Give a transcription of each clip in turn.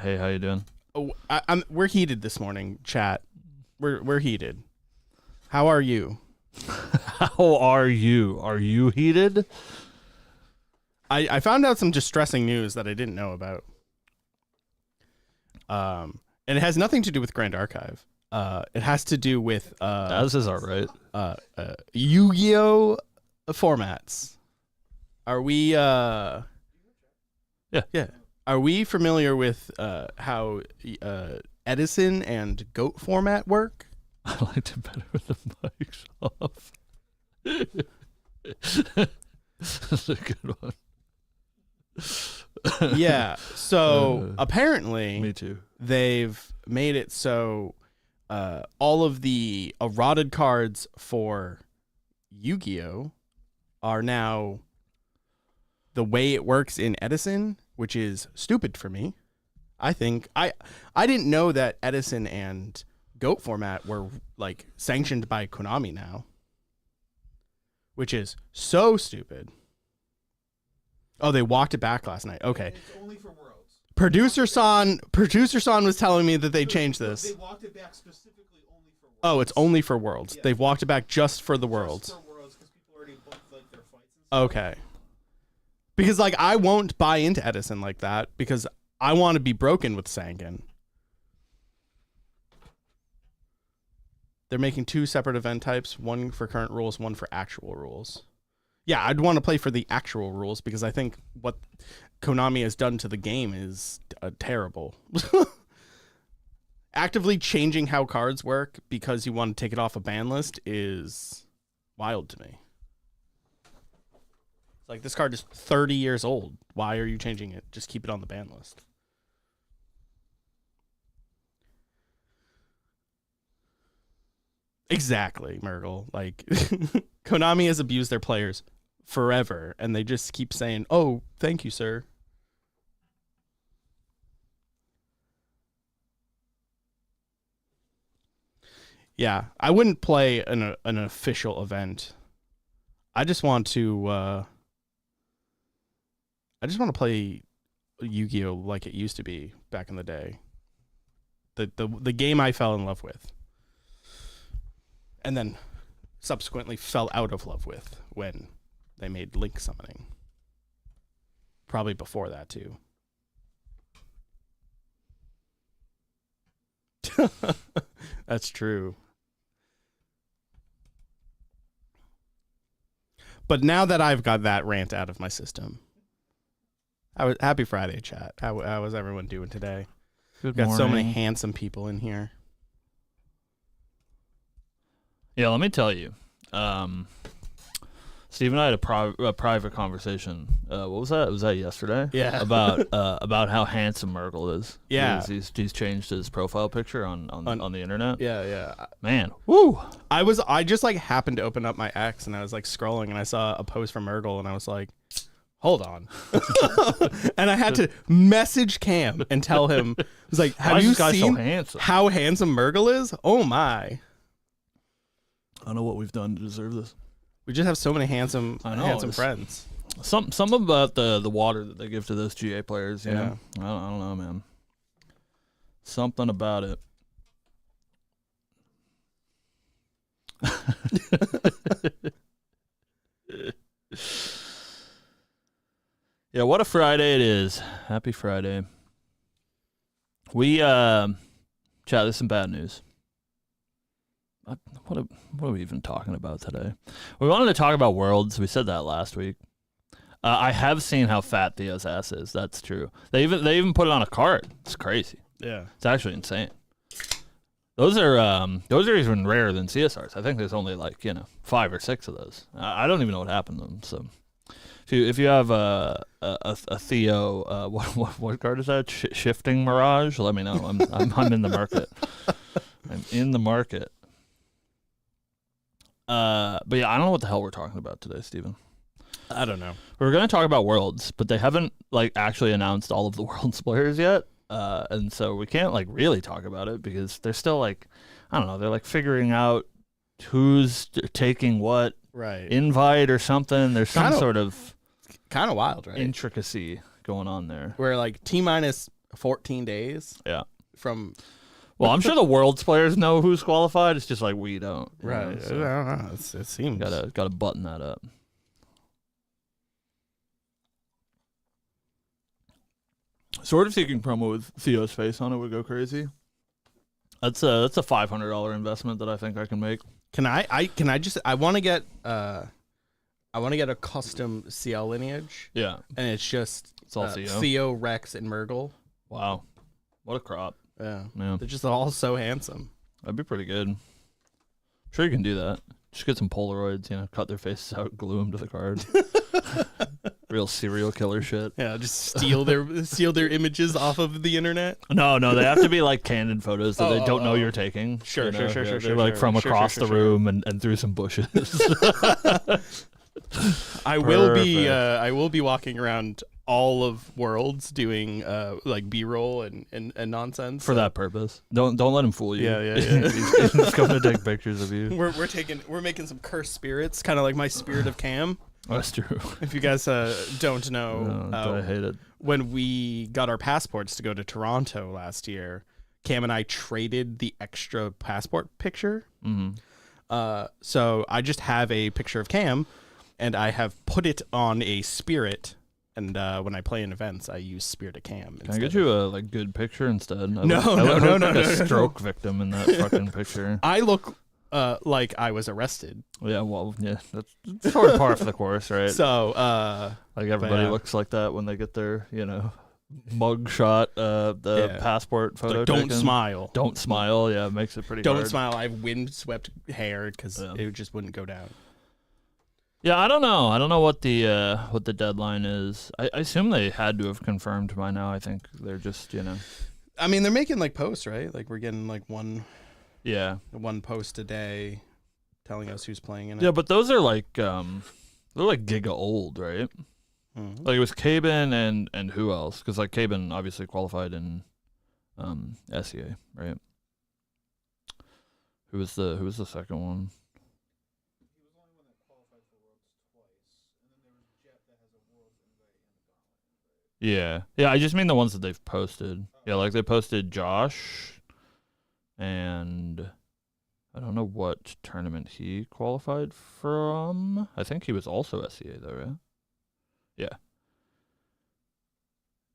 Hey, how you doing? Oh, we're heated this morning, chat. We're heated. How are you? How are you? Are you heated? I found out some distressing news that I didn't know about. And it has nothing to do with Grand Archive. It has to do with This is all right. Yu-Gi-Oh formats. Are we Yeah. Are we familiar with how Edison and GOAT format work? I liked it better with the mics off. That's a good one. Yeah. So apparently, Me too. they've made it so all of the eroded cards for Yu-Gi-Oh are now the way it works in Edison, which is stupid for me. I think I didn't know that Edison and GOAT format were like sanctioned by Konami now, which is so stupid. Oh, they walked it back last night. Okay. It's only for Worlds. Producer San was telling me that they changed this. They walked it back specifically only for Worlds. Oh, it's only for Worlds. Yeah. They've walked it back just for the Worlds. Just for Worlds, because people already booked like their fights and stuff. Okay. Because like I won't buy into Edison like that because I want to be broken with Sangan. They're making two separate event types, one for current rules, one for actual rules. Yeah, I'd want to play for the actual rules because I think what Konami has done to the game is terrible. Actively changing how cards work because you want to take it off a ban list is wild to me. It's like, this card is 30 years old. Why are you changing it? Just keep it on the ban list. Exactly, Murgle. Like, Konami has abused their players forever, and they just keep saying, "Oh, thank you, sir." Yeah, I wouldn't play an official event. I just want to play Yu-Gi-Oh like it used to be back in the day. The game I fell in love with. And then subsequently fell out of love with when they made Link summoning. Probably before that, too. That's true. But now that I've got that rant out of my system, happy Friday, chat. How was everyone doing today? Good Got morning. so many handsome people in here. Yeah, let me tell you. Steve and I had a private conversation. What was that? Was that yesterday? Yeah. About how handsome Murgle is. Yeah. He's changed his profile picture on the internet. Yeah. Man, woo! I just like happened to open up my X and I was like scrolling and I saw a post from Murgle and I was like, hold on. And I had to message Cam and tell him, I was like, have you seen how handsome Murgle is? Oh my. I don't know what we've done to deserve this. We just have so many handsome friends. Some about the water that they give to those GA players, you know? I don't know, man. Something about it. Yeah, what a Friday it is. Happy Friday. We chat, there's some bad news. What are we even talking about today? We wanted to talk about Worlds. We said that last week. I have seen how fat Theo's ass is. That's true. They even put it on a card. It's crazy. Yeah, it's actually insane. Those are even rarer than CSRs. I think there's only 5 or 6 of those. I don't even know what happened to them. So if you have a Theo, what card is that? Shifting Mirage? Let me know. I'm in the market. I'm in the market. But yeah, I don't know what the hell we're talking about today, Steven. I don't know. We're going to talk about Worlds, but they haven't like actually announced all of the Worlds players yet. And so we can't like really talk about it because they're still like, I don't know, they're like figuring out who's taking what Right. invite or something. There's some sort of Kind of wild, right? intricacy going on there. We're like T-minus 14 days. Yeah. From Well, I'm sure the Worlds players know who's qualified. It's just like we don't. you know, right. so I don't know. It seems gotta button that up. Sword of Seeking promo with Theo's face on it would go crazy. That's a $500 investment that I think I can make. Can I want to get a custom CL lineage, Yeah, and it's all Theo, Rex, and Murgle. wow, what a crop. Yeah, Yeah, they're just all so handsome. that'd be pretty good. Sure, you can do that. Just get some Polaroids, cut their faces out, glue them to the card. Real serial killer shit. Yeah, just steal their images off of the internet. No, they have to be like candid photos that they don't know you're taking. Sure. They're like from across the room and through some bushes. I will be walking around all of Worlds doing like B-roll and nonsense for that purpose. Don't let him fool you. Yeah. He's coming to take pictures of you. We're making some cursed spirits, kind of like my spirit of Cam. That's true. If you guys don't know, I hate it. When we got our passports to go to Toronto last year, Cam and I traded the extra passport picture. Mm-hmm. So I just have a picture of Cam, and I have put it on a spirit. And when I play in events, I use Spirit of Cam. Can I get you a good picture instead? No. Like a stroke victim in that fucking picture. I look like I was arrested. Yeah, well, yeah, that's sort of par for the course, right? So, like everybody looks like that when they get their, mug shot, the passport photo. Like, don't taken. smile. Don't smile. Yeah, it makes it pretty. Don't hard. smile. I have windswept hair because it just wouldn't go down. Yeah, I don't know. I don't know what the deadline is. I assume they had to have confirmed by now. I think they're just, I mean, they're making like posts, right? Like we're getting like one post a day telling us who's playing in it. Yeah, but those are like they're like giga old, right? Mm-hmm. Like it was Caben and who else? Because like Caben obviously qualified in SEA, right? Who was the second one? Yeah. I just mean the ones that they've posted. Yeah, like they posted Josh, and I don't know what tournament he qualified from. I think he was also SEA though, right?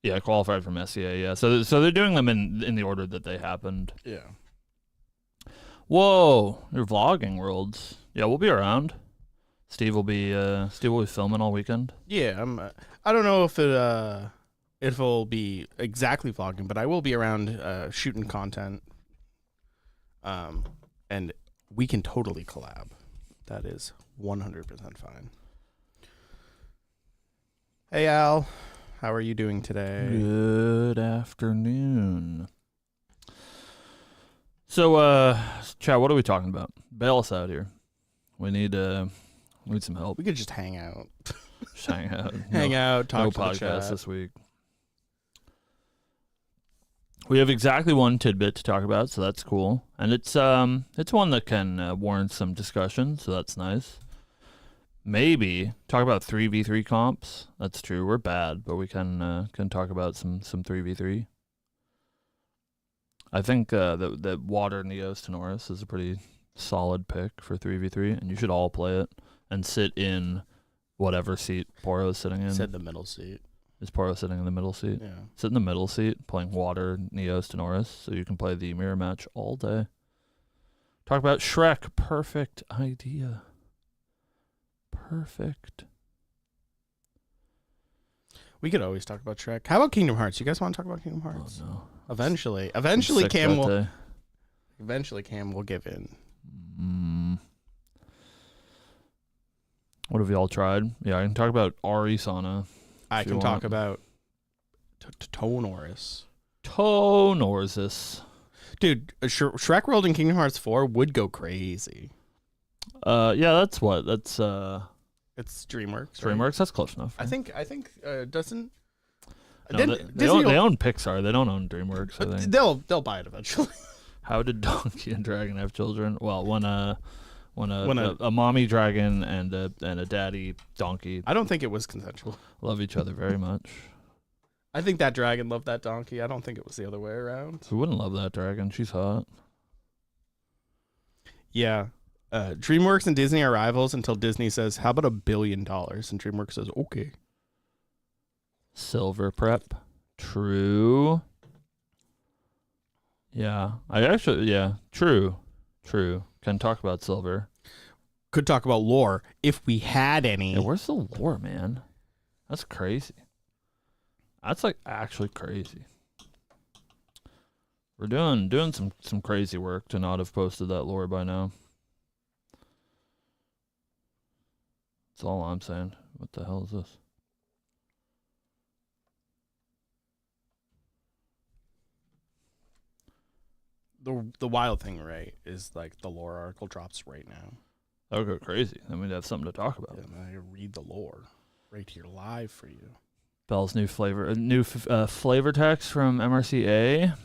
Yeah, qualified from SEA. Yeah, so they're doing them in the order that they happened. Yeah. Whoa, they're vlogging Worlds. Yeah, we'll be around. Steve will be filming all weekend. Yeah, I don't know if it'll be exactly vlogging, but I will be around shooting content. And we can totally collab. That is 100% fine. Hey Al, how are you doing today? Good afternoon. So, Chad, what are we talking about? Bail us out here. We need some help. We could just hang out. Just hang out. Hang out, talk no to the podcast chat. this week. We have exactly one tidbit to talk about, so that's cool, and it's one that can warrant some discussion, so that's nice. Maybe talk about 3v3 comps. That's true. We're bad, but we can talk about some 3v3. I think that Water Neos Tenoris is a pretty solid pick for 3v3, and you should all play it and sit in whatever seat Poro is sitting in. Said the middle seat. Is Poro sitting in the middle seat? Yeah. Sit in the middle seat, playing Water Neos Tenoris, so you can play the mirror match all day. Talk about Shrek. Perfect idea. Perfect. We could always talk about Shrek. How about Kingdom Hearts? You guys want to talk about Kingdom Hearts? Oh no. Eventually I'm sick Cam that will. day. Eventually, Cam will give in. What have y'all tried? Yeah, I can talk about Ari Sana. I if you can talk want. about Tonoris. Tonorsis. Dude, Shrek World in Kingdom Hearts 4 would go crazy. Yeah, that's what. That's It's DreamWorks. right? DreamWorks. That's close enough. I right? think doesn't No, didn't they Disney own Pixar. They don't own DreamWorks. I think. they'll buy it eventually. How did Donkey and Dragon have children? Well, when a When mommy dragon and a daddy donkey I don't think it was consensual. love each other very much. I think that dragon loved that donkey. I don't think it was the other way around. Who wouldn't love that dragon? She's hot. Yeah. DreamWorks and Disney are rivals until Disney says, "How about $1 billion?" And DreamWorks says, "Okay." Silver prep. True. Yeah. True. Can talk about silver. Could talk about lore if we had any. Yeah, where's the lore, man? That's crazy. That's like actually crazy. We're doing some crazy work to not have posted that lore by now. That's all I'm saying. What the hell is this? The wild thing, right, is like the lore article drops right now. That would go crazy. Then we'd have something to talk about. And I read the lore right here live for you. Bell's new flavor text from MRCA.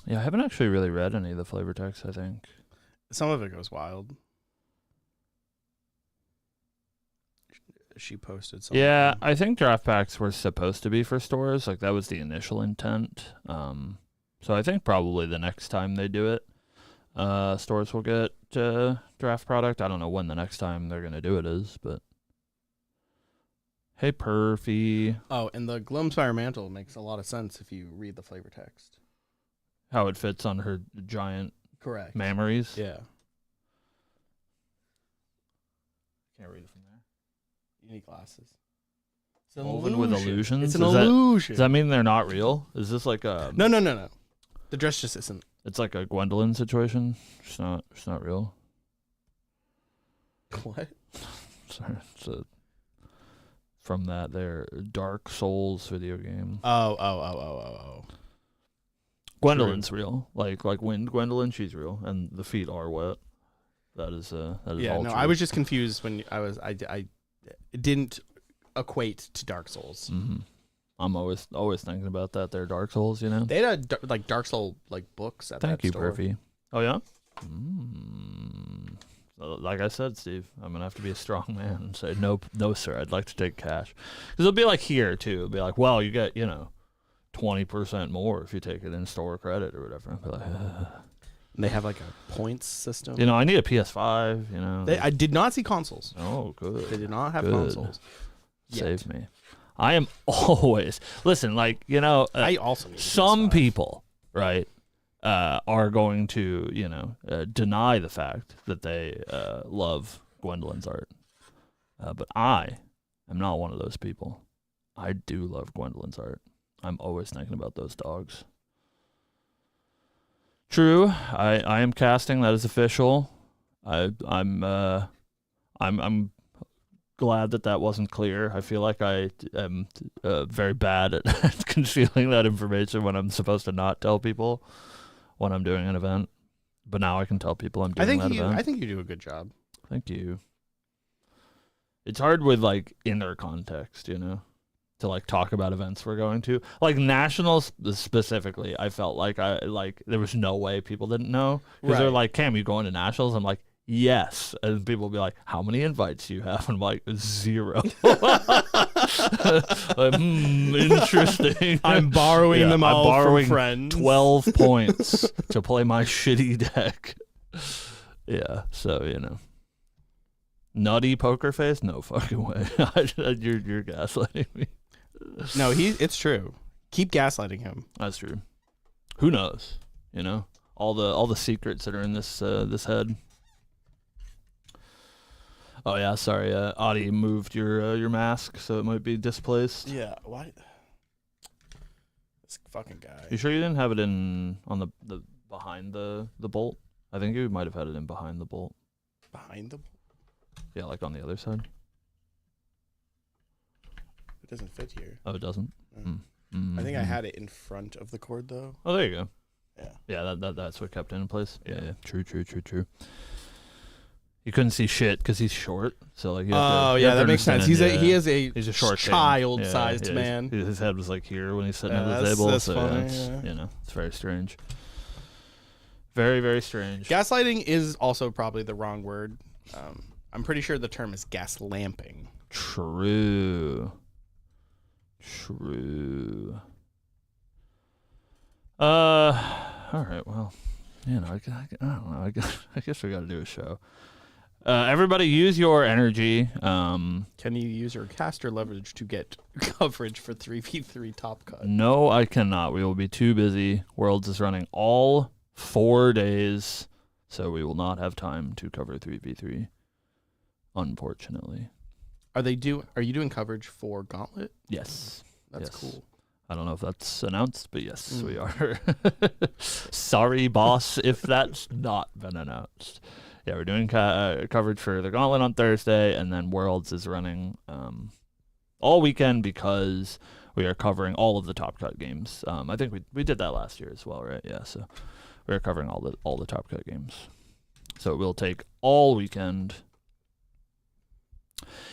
Yeah, I haven't actually really read any of the flavor text, I think. Some of it goes wild. She posted something. Yeah, I think draft packs were supposed to be for stores. Like, that was the initial intent. So I think probably the next time they do it, stores will get draft product. I don't know when the next time they're going to do it is, but... Hey, Perfy. Oh, and the Gloomspire mantle makes a lot of sense if you read the flavor text. How it fits on her giant Correct. mammaries. Yeah. Can't read it from there. You need glasses. It's an Woven with illusions? It's an Is that- illusion. Does that mean they're not real? Is this like a... No. The dress just isn't. It's like a Gwendolyn situation. It's not real. What? Sorry, from that there Dark Souls video game. Oh. Gwendolyn's real. Like Wind Gwendolyn, she's real, and the feet are wet. That is Yeah, all no, true. I was just confused when I didn't equate to Dark Souls. Mm-hmm. I'm always thinking about that. There, Dark Souls, you know. They had like Dark Soul like books at Thank that you, store. Perfy. Oh yeah. So, like I said, Steve, I'm gonna have to be a strong man and say no, sir. I'd like to take cash because it'll be like here too. It'll be like, well, you get 20% more if you take it in store credit or whatever. I'll be like, They have like a points system. I need a PS5. I did not see consoles. Oh, good. They did not have Good. consoles. Save me. I am always listen. Like I also need a some PS5. people, right, are going to deny the fact that they love Gwendolyn's art, but I am not one of those people. I do love Gwendolyn's art. I'm always thinking about those dogs. True, I am casting. That is official. I'm glad that wasn't clear. I feel like I am very bad at concealing that information when I'm supposed to not tell people when I'm doing an event. But now I can tell people I'm doing event. I think you do a good job. Thank you. It's hard with like inner context, to like talk about events we're going to. Like nationals specifically, I felt like there was no way people didn't know because they're Right. like, "Cam, you going to nationals?" I'm like, "Yes," and people will be like, "How many invites do you have?" I'm like, 0. Interesting. I'm borrowing them I'm all borrowing from friends. 12 points to play my shitty deck. Yeah, so nutty poker face? No fucking way. You're gaslighting me. No, it's true. Keep gaslighting him. That's true. Who knows? All the secrets that are in this head. Oh yeah, sorry. Audie moved your mask, so it might be displaced. Yeah, why? This fucking guy. You sure you didn't have it on the behind the bolt? I think you might have had it in behind the bolt. Behind the. Yeah, like on the other side. It doesn't fit here. Oh, it doesn't. I think I had it in front of the cord though. Oh, there you go. Yeah. Yeah, that's what kept it in place. Yeah. Yeah. True. You couldn't see shit because he's short. So like, you have Oh to, you yeah, have to that makes sense. understand, He is a he's a short king. child-sized Yeah, man. His head was like here when he's sitting at the That's- table. that's So funny, it's, yeah. you know, it's very strange. Very, very strange. Gaslighting is also probably the wrong word. I'm pretty sure the term is gas lamping. True. All right. Well, you know, I don't know. I guess we got to do a show. Everybody, use your energy. Can you use your caster leverage to get coverage for 3v3 Top Cut? No, I cannot. We will be too busy. Worlds is running all 4 days, so we will not have time to cover 3v3. Unfortunately. Are you doing coverage for Gauntlet? Yes. That's Yes. cool. I don't know if that's announced, but yes, we are. Sorry, boss, if that's not been announced. Yeah, we're doing coverage for the Gauntlet on Thursday, and then Worlds is running all weekend because we are covering all of the Top Cut games. I think we did that last year as well, right? Yeah, so we're covering all the Top Cut games. So it will take all weekend.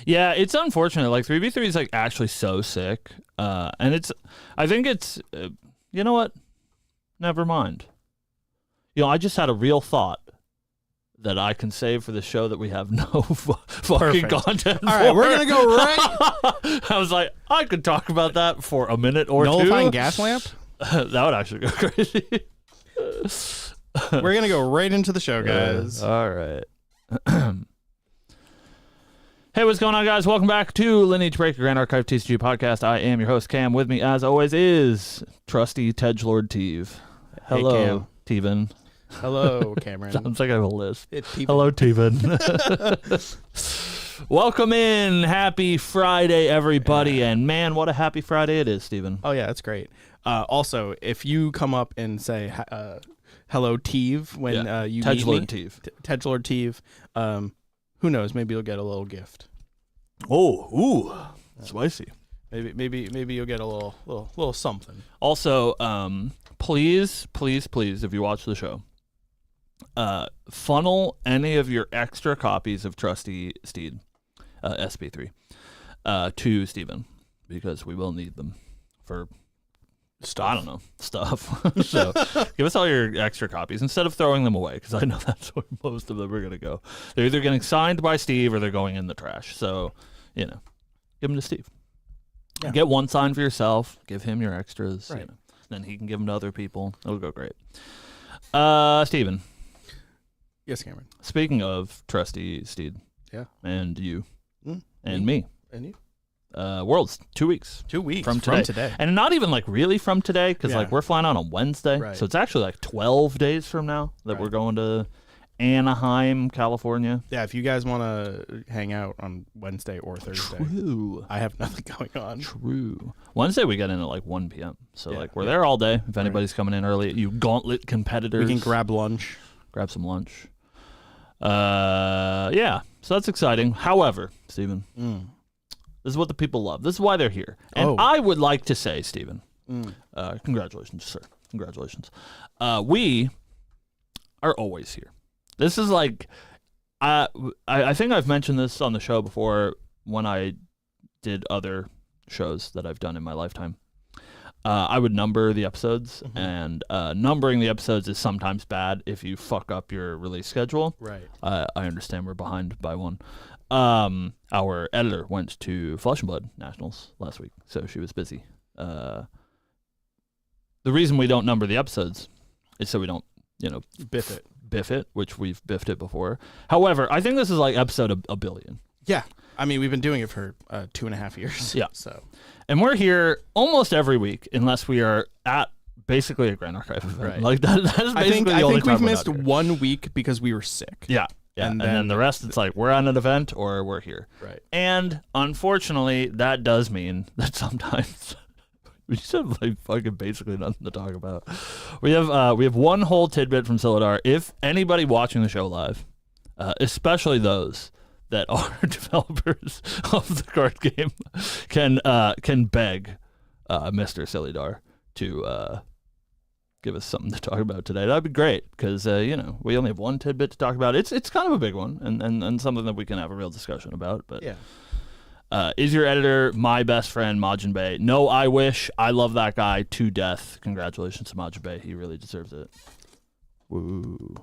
Yeah, it's unfortunate. Like 3v3 is like actually so sick, and I think it's. You know what? Never mind. You know, I just had a real thought that I can save for the show that we have no fucking Perfect. content. All right, for. we're gonna go right. I was like, I could talk about that for a minute or Nullifying two. gas lamp. That would actually go crazy. We're gonna go right into the show, guys. All right. Hey, what's going on, guys? Welcome back to Lineage Break, your Grand Archive TCG podcast. I am your host, Cam. With me, as always, is trusty Tedgelord Teve. Hello, Teven. Hello, Cameron. Sounds like I have a list. It's people. Hello, Teven. Welcome in. Happy Friday, everybody. And man, what a happy Friday it is, Steven. Oh yeah, that's great. Also, if you come up and say hello, Teve, when you meet me, Tedgelord Teve. Tedgelord Teve, who knows? Maybe you'll get a little gift. Oh, ooh, spicy. Maybe you'll get a little something. Also, please, if you watch the show, funnel any of your extra copies of Trusty Steed, SP3, to Steven, because we will need them for I don't know, stuff. So give us all your extra copies instead of throwing them away, because I know that's where most of them are going to go. They're either getting signed by Steve or they're going in the trash. So, you know, give them to Steve. Yeah. Get one signed for yourself. Give him your extras. Right. You know. Then he can give them to other people. It'll go great. Steven, Yes, Cameron. speaking of trusty Steed. Yeah. And you. Mm, And me. And you? Worlds, 2 weeks. 2 weeks From today. And not even like really from today, because Yeah. like we're flying out on Wednesday. Right. So it's actually like 12 days from now that we're going to Anaheim, California. Yeah, if you guys want to hang out on Wednesday or Thursday, True. I have nothing going on. True. Wednesday we get in at like 1 p.m. So Yeah. like we're there all day. If anybody's coming in early, you gauntlet competitors. We can grab lunch. grab some lunch. Yeah. So that's exciting. However, Stephen, this is what the people love. This is why they're here. And Oh. I would like to say, Stephen, congratulations, sir. Congratulations. We are always here. This is like, I think I've mentioned this on the show before when I did other shows that I've done in my lifetime. I would number the episodes, and numbering the episodes is sometimes bad if you fuck up your release schedule. Right. I understand we're behind by one. Our editor went to Flesh and Blood Nationals last week, so she was busy. The reason we don't number the episodes is so we don't, biff it, which we've biffed it before. However, I think this is like episode a billion. Yeah. I mean, we've been doing it for 2.5 years. Yeah. So. And we're here almost every week, unless we are at basically a Grand Archive event. Right. Like that is basically the I only think time we've we're missed not here. 1 week because we were sick. Yeah. Yeah. And then the rest, it's like we're on an event or we're here. Right. And unfortunately, that does mean that sometimes we just have like fucking basically nothing to talk about. We have one whole tidbit from Silidar. If anybody watching the show live, especially those that are developers of the card game, can beg Mr. Silidar give us something to talk about today, that'd be great. Because we only have one tidbit to talk about. It's kind of a big one, and something that we can have a real discussion about. But is your editor my best friend Majin Bey? No, I wish. I love that guy to death. Congratulations to Majin Bey. He really deserves it. Woo.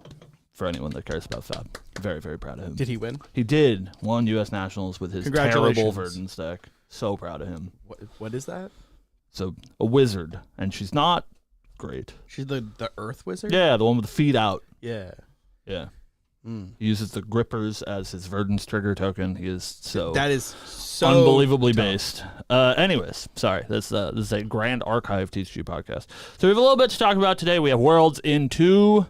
For anyone that cares about Fab. Very, very proud of him. Did he win? He did. Won U.S. Nationals with his terrible Verdance deck. So proud of him. What is that? So, a wizard. And she's not great. She's the Earth Wizard? Yeah, the one with the feet out. Yeah. Yeah. He uses the grippers as his Verdance trigger token. He is so... That is so... unbelievably tough. based. Anyways, sorry. This is a Grand Archive TCG podcast. So we have a little bit to talk about today. We have Worlds in 2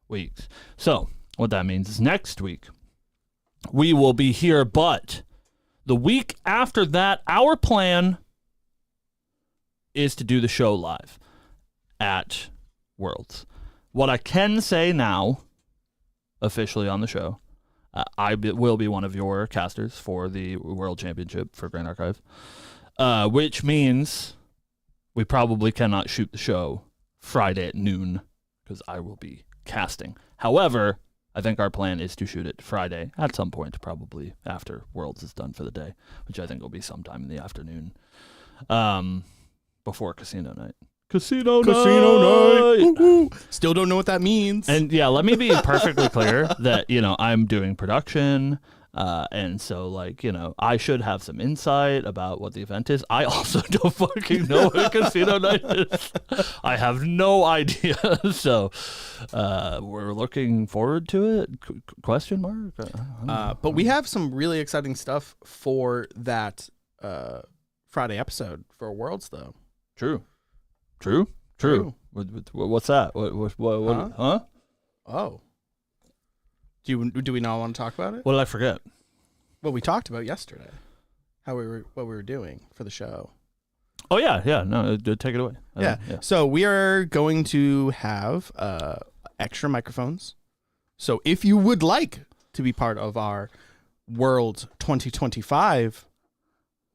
weeks. So what that means is next week we will be here, but the week after that, our plan is to do the show live at Worlds. What I can say now, officially on the show, will be one of your casters for the World Championship for Grand Archive, which means we probably cannot shoot the show Friday at noon because I will be casting. However, I think our plan is to shoot it Friday at some point, probably after Worlds is done for the day, which I think will be sometime in the afternoon, before Casino Night. Casino night. Woo-hoo. Still don't know what that means. And yeah, let me be perfectly clear that, I'm doing production. And so, I should have some insight about what the event is. I also don't fucking know what Casino Night is. I have no idea. So, we're looking forward to it? Question mark? But we have some really exciting stuff for that Friday episode for Worlds, though. True. What's that? What? Huh? Oh. Do we not want to talk about it? What did I forget? What we talked about yesterday. What we were doing for the show. Oh yeah. No, take it away. Yeah. So we are going to have extra microphones. So if you would like to be part of our World 2025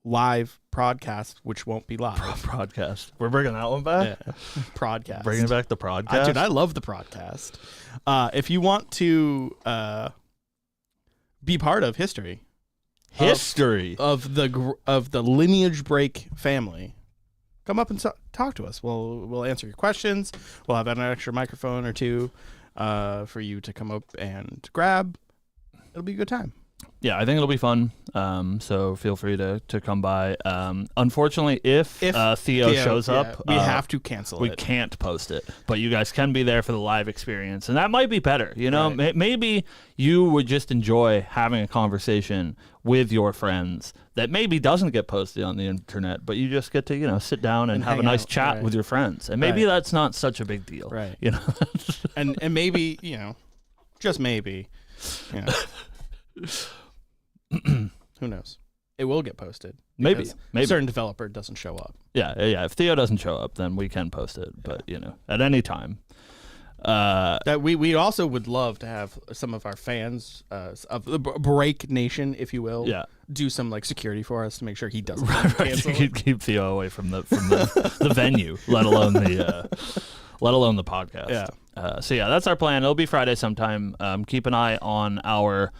live podcast, which won't be live. Broadcast. We're bringing that one back? Yeah. Podcast. Bringing back the podcast? Dude, I love the podcast. If you want to be part of history of the Lineage Break family, come up and talk to us. We'll answer your questions. We'll have an extra microphone or two for you to come up and grab. It'll be a good time. Yeah, I think it'll be fun. So feel free to come by. Unfortunately, if Theo shows up, we have to cancel it. We can't post it, but you guys can be there for the live experience, and that might be better. Right. Maybe you would just enjoy having a conversation with your friends that maybe doesn't get posted on the internet, but you just get to sit down and have a nice chat with your friends, and maybe that's not such a big deal, right? And maybe just maybe, who knows? It will get posted. Maybe a certain developer doesn't show up. Yeah. If Theo doesn't show up, then we can post it. But at any time. That we also would love to have some of our fans of the Break Nation, if you will, do some security for us to make sure he doesn't cancel. Keep Theo away from the the venue, let alone the podcast. Yeah. That's our plan. It'll be Friday sometime. Keep an eye on our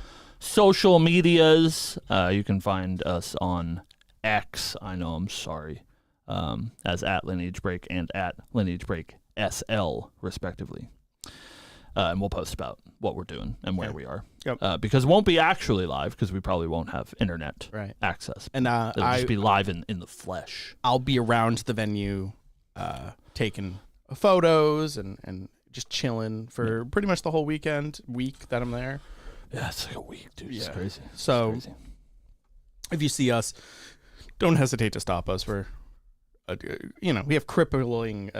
social medias. You can find us on X. I know, I'm sorry. As at Lineage Break and at Lineage Break SL, respectively. And we'll post about what we're doing and where we are. Yep. Because it won't be actually live because we probably won't have internet access. And it'll just be live in the flesh. I'll be around the venue taking photos and just chilling for pretty much the whole week that I'm there. Yeah, it's like a week, dude. It's crazy. So if you see us, don't hesitate to stop us. We're, we have crippling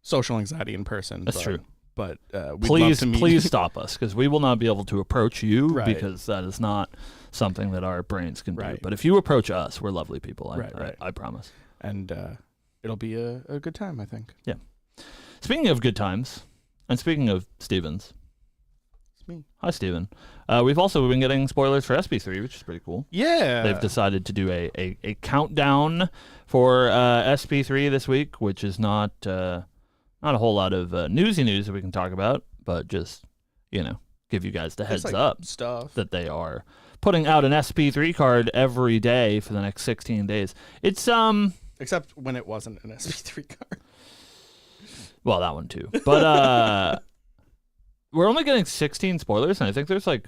social anxiety in person. That's true. But we'd love to meet. Please stop us, because we will not be able to approach you because that is not something that our brains can do. But if you approach us, we're lovely people. I promise. And it'll be a good time, I think. Yeah. Speaking of good times, and speaking of Stevens. It's me. Hi, Steven. We've also been getting spoilers for SP3, which is pretty cool. Yeah. They've decided to do a countdown for SP3 this week, which is not not a whole lot of newsy news that we can talk about, but just, give you guys the heads Just, like, up stuff. that they are putting out an SP3 card every day for the next 16 days. It's Except when it wasn't an SP3 card. well, that one too. But we're only getting 16 spoilers, and I think there's like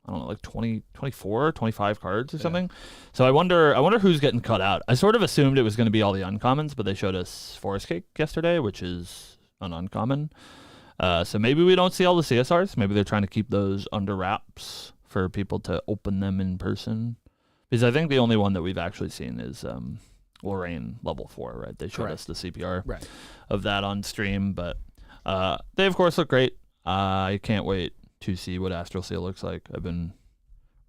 20, 24, 25 cards or something. So I wonder who's getting cut out. I sort of assumed it was going to be all the uncommons, but they showed us Forest Cake yesterday, which is an uncommon. So maybe we don't see all the CSRs. Maybe they're trying to keep those under wraps for people to open them in person. Because I think the only one that we've actually seen is Lorraine level 4, right? They showed us the CPR of that on stream, but they of course look great. I can't wait to see what Astral Seal looks like. I've been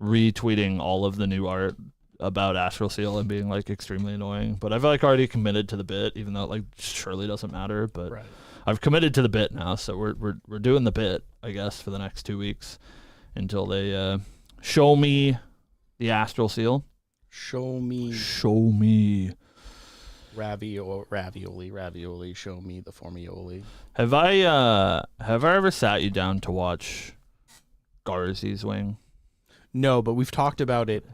retweeting all of the new art about Astral Seal and being like extremely annoying, but I've like already committed to the bit, even though it like surely doesn't matter. But I've committed to the bit now, so we're doing the bit, I guess, for the next 2 weeks until they show me the Astral Seal. Show me. Ravioli, show me the formioli. Have I ever sat you down to watch Garzy's Wing? No, but we've talked about it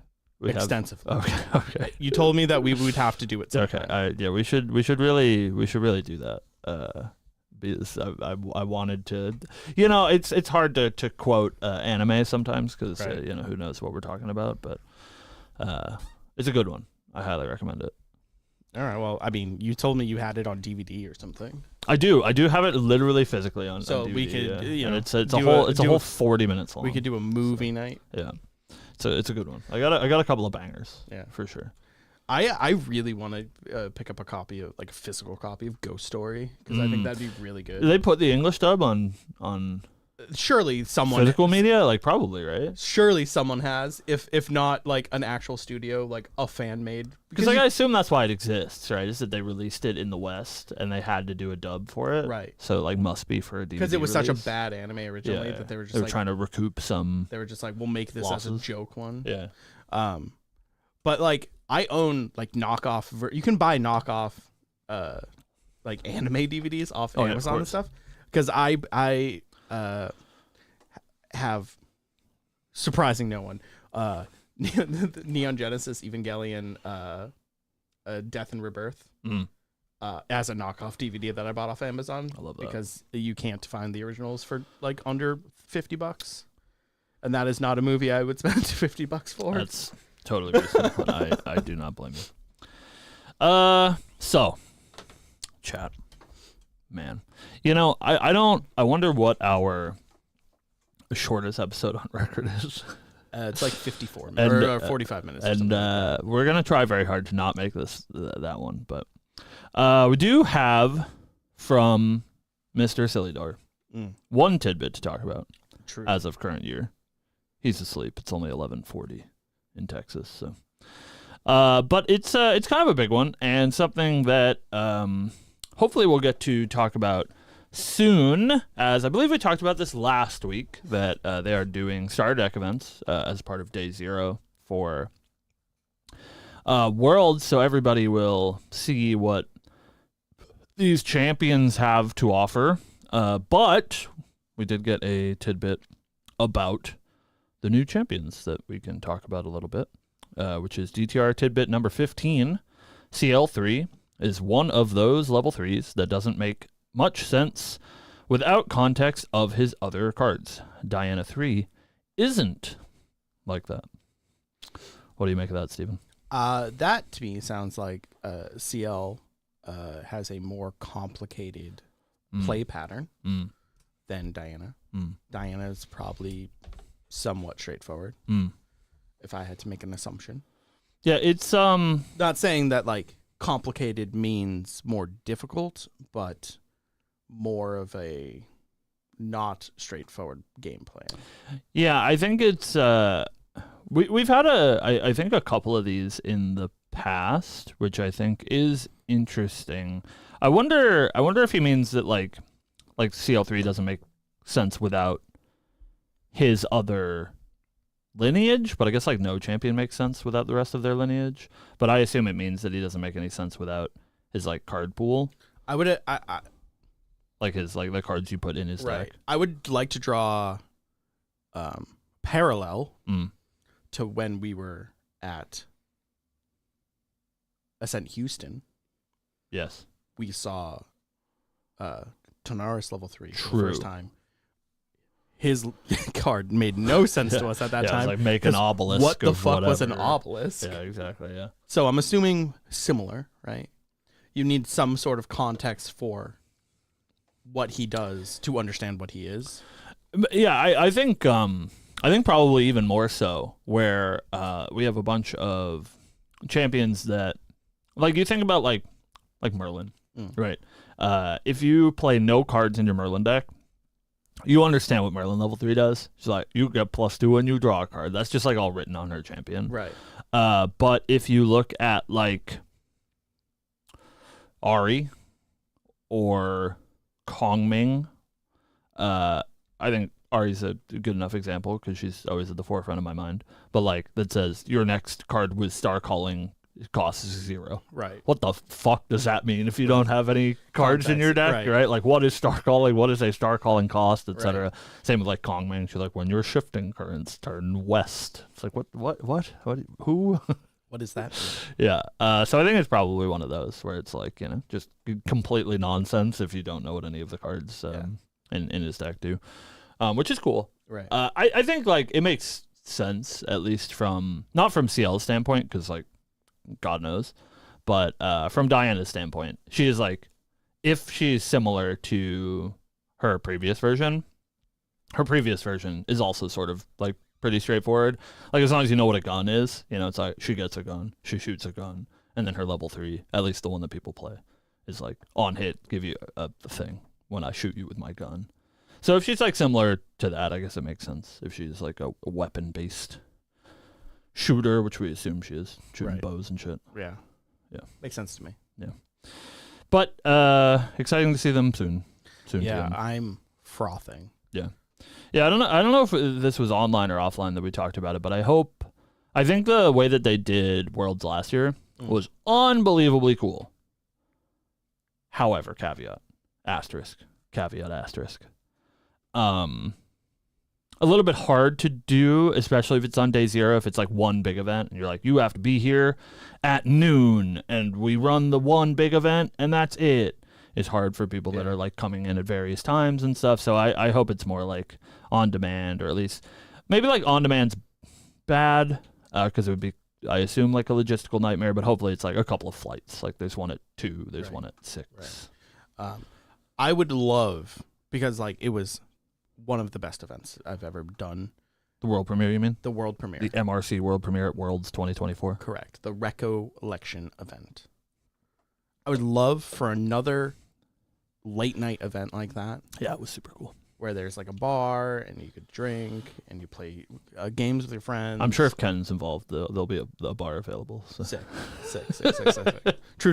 extensively. Okay. You told me that we would have to do it sometime. Okay. We should really do that. Because I wanted to, it's hard to quote anime sometimes because who knows what we're talking about, but it's a good one. I highly recommend it. All right. Well, I mean, you told me you had it on DVD or something. I do have it literally physically on. So on DVD, we could, and it's a whole 40 minutes long. We could do a movie night. Yeah. So it's a good one. I got a couple of bangers. Yeah, for sure. I really want to pick up a physical copy of Ghost Story because I think that'd be really good. Did they put the English dub on surely someone physical media? Like probably, right? Surely someone has. If not like an actual studio, like a fan made. Because I assume that's why it exists, right? Is that they released it in the West and they had to do a dub for it, right? So like must be for a DVD. Because it was release. such a bad anime originally that they were just trying to recoup some. They were just like, we'll make this losses. as a joke one. Yeah. But like I own like knockoff. You can buy knockoff, like anime DVDs off Amazon and stuff. Because I have, surprising no one, Neon Genesis Evangelion, Death and Rebirth, as a knockoff DVD that I bought off Amazon. I love that because you can't find the originals for like under $50, and that is not a movie I would spend $50 for. That's totally reasonable. I do not blame you. So, chat, man. I wonder what our shortest episode on record is. It's like 54 minutes or 45 minutes. And we're gonna try very hard to not make this that one, but we do have from Mr. Silidor one tidbit to talk about. True. As of current year, he's asleep. It's only 11:40 in Texas, so. But it's kind of a big one and something that hopefully we'll get to talk about soon, as I believe we talked about this last week, that they are doing starter deck events as part of Day 0 for Worlds, so everybody will see what these champions have to offer. But we did get a tidbit about the new champions that we can talk about a little bit, which is DTR tidbit number 15. CL3 is one of those level 3s that doesn't make much sense without context of his other cards. Diana 3 isn't like that. What do you make of that, Steven? That to me sounds like CL has a more complicated play pattern than Diana. Diana is probably somewhat straightforward, if I had to make an assumption. Yeah, it's not saying that like complicated means more difficult, but more of a not straightforward game plan. Yeah, I think it's we've had I think a couple of these in the past, which I think is interesting. I wonder if he means that like CL3 doesn't make sense without his other lineage, but I guess like no champion makes sense without the rest of their lineage. But I assume it means that he doesn't make any sense without his like card pool. I would like the cards you put in his Right. deck. I would like to draw parallel Mm. to when we were at Ascent Houston. Yes. We saw Tonaris level 3 for the True. first time. His card made no sense to us at that Yeah, it time. was like make an 'cause obelisk. What the of fuck was an whatever. obelisk? Yeah, exactly. Yeah. So I'm assuming similar, right? You need some sort of context for what he does to understand what he is. But yeah, I think probably even more so where we have a bunch of champions that, like, you think about like Merlin, right? If you play no cards in your Merlin deck, you understand what Merlin level 3 does. It's like you get +2 when you draw a card. That's just like all written on her champion. Right. But if you look at like Ari or Kongming, I think Ari's a good enough example because she's always at the forefront of my mind. But like that says your next card with Star Calling costs 0. Right. What the fuck does that mean if you don't have any cards in your deck, Context, right? Like what is Star Calling? What is a Star Calling cost, etc. Right. Same with like Kongming. She's like when your shifting currents turn west. It's like what who? What is that? Yeah. So I think it's probably one of those where it's like, just completely nonsense if you don't know what any of the cards in his deck do, which is cool. Right. I think like it makes sense, at least not from CL's standpoint, because like God knows, but from Diana's standpoint, she is like, if she's similar to her previous version is also sort of like pretty straightforward. Like as long as you know what a gun is, it's like she gets a gun, she shoots a gun, and then her level 3, at least the one that people play, is like on hit, give you a thing when I shoot you with my gun. So if she's like similar to that, I guess it makes sense. If she's like a weapon based shooter, which we assume she is, shooting Right. bows and shit. Yeah. Yeah. Makes sense to me. But exciting to see them soon. Yeah, again. I'm frothing. Yeah, I don't know if this was online or offline that we talked about it, but I think the way that they did Worlds last year was unbelievably cool. However, caveat, asterisk. A little bit hard to do, especially if it's on day 0, if it's like one big event and you're like, you have to be here at noon and we run the one big event and that's it. It's hard for people that are like coming in at various times and stuff. So I hope it's more like on demand, or at least maybe like on demand's bad because it would be, I assume, like a logistical nightmare, but hopefully it's like a couple of flights. Like there's one at 2, there's one at 6. Right. I would love, because like it was one of the best events I've ever done. The world premiere, you mean? The world premiere. The MRC world premiere at Worlds 2024. Correct. The Reco election event. I would love for another late night event like that, Yeah, it was super cool. where there's like a bar and you could drink and you play games with your friends. I'm sure if Ken's involved, there'll be a bar available. So. Sick. True.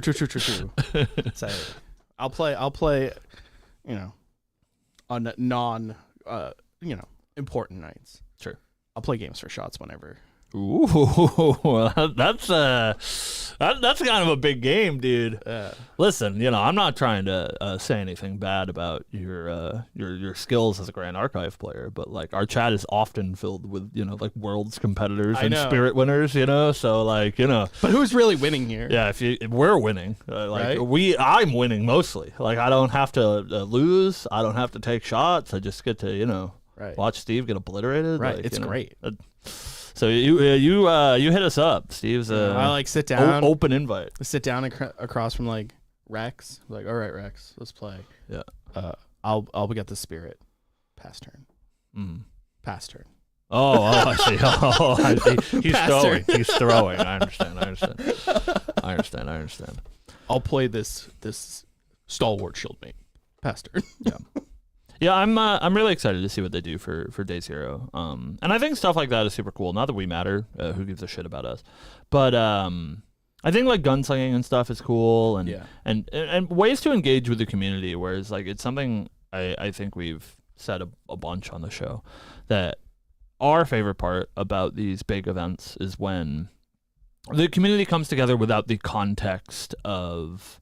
So I'll play, on non, important nights. Sure. I'll play games for shots whenever. Ooh, that's kind of a big game, dude. Listen, I'm not trying to say anything bad about your skills as a Grand Archive player, but like our chat is often filled with like Worlds competitors and Spirit winners, so like But who's really winning here? Yeah, if we're winning, like Right? I'm winning mostly. Like I don't have to lose, I don't have to take shots. I just get to Right. watch Steve get obliterated. Right. Like, It's great. So you hit us up. Steve's I like sit down, open invite. sit down across from like Rex. Like, all right, Rex, let's play. Yeah. I'll get the Spirit. Pass turn. Mm. Pass turn. Oh, I see. Oh, I see. He's Pastor. throwing. He's throwing. I understand. I'll play this stalwart shieldmate. Pass turn. Yeah, I'm really excited to see what they do for Day 0. And I think stuff like that is super cool. Not that we matter. Who gives a shit about us? But I think like gunslinging and stuff is cool, and ways to engage with the community. Whereas like it's something I think we've said a bunch on the show, that our favorite part about these big events is when the community comes together without the context of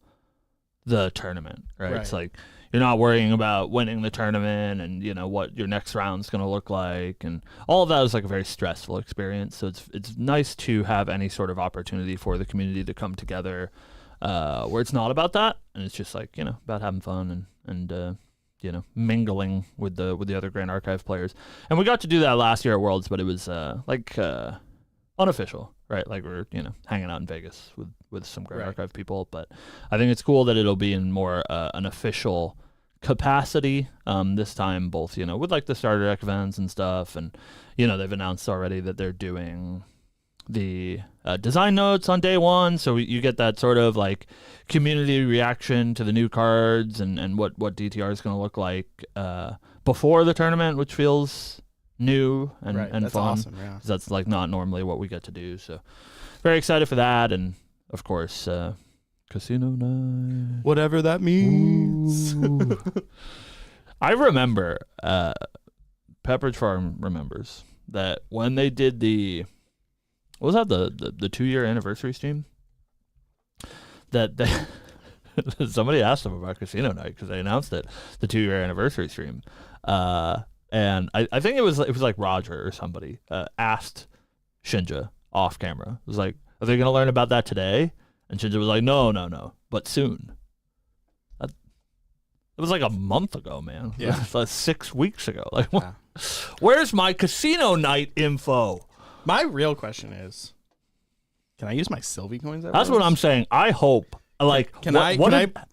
the tournament, right? It's like you're not worrying about winning the tournament and what your next round's going to look like, and all of that is like a very stressful experience. So it's nice to have any sort of opportunity for the community to come together, where it's not about that, and it's just like about having fun and mingling with the other Grand Archive players. And we got to do that last year at Worlds, but it was unofficial, right? Like we're hanging out in Vegas with some Grand Archive people. But I think it's cool that it'll be in more an official capacity this time, both with like the starter deck events and stuff, and they've announced already that they're doing the design notes on day one, so you get that sort of like community reaction to the new cards and what DTR is going to look like before the tournament, which feels new and that's fun. awesome, yeah. 'Cause that's like not normally what we get to do. So very excited for that, and of course casino night, Whatever that means. I remember Pepperidge Farm remembers that when they did what was that, the 2-year anniversary stream, that they somebody asked them about casino night because they announced it, the 2-year anniversary stream, and I think it was like Roger or somebody asked Shinja off camera. It was like, are they gonna learn about that today? And Shinja was like, no, but soon. It was like a month ago, man. Yeah. It was like 6 weeks ago. Like, Yeah. where's my casino night info? My real question is, can I use my Sylvie coins? That's what I'm saying. I hope. Like,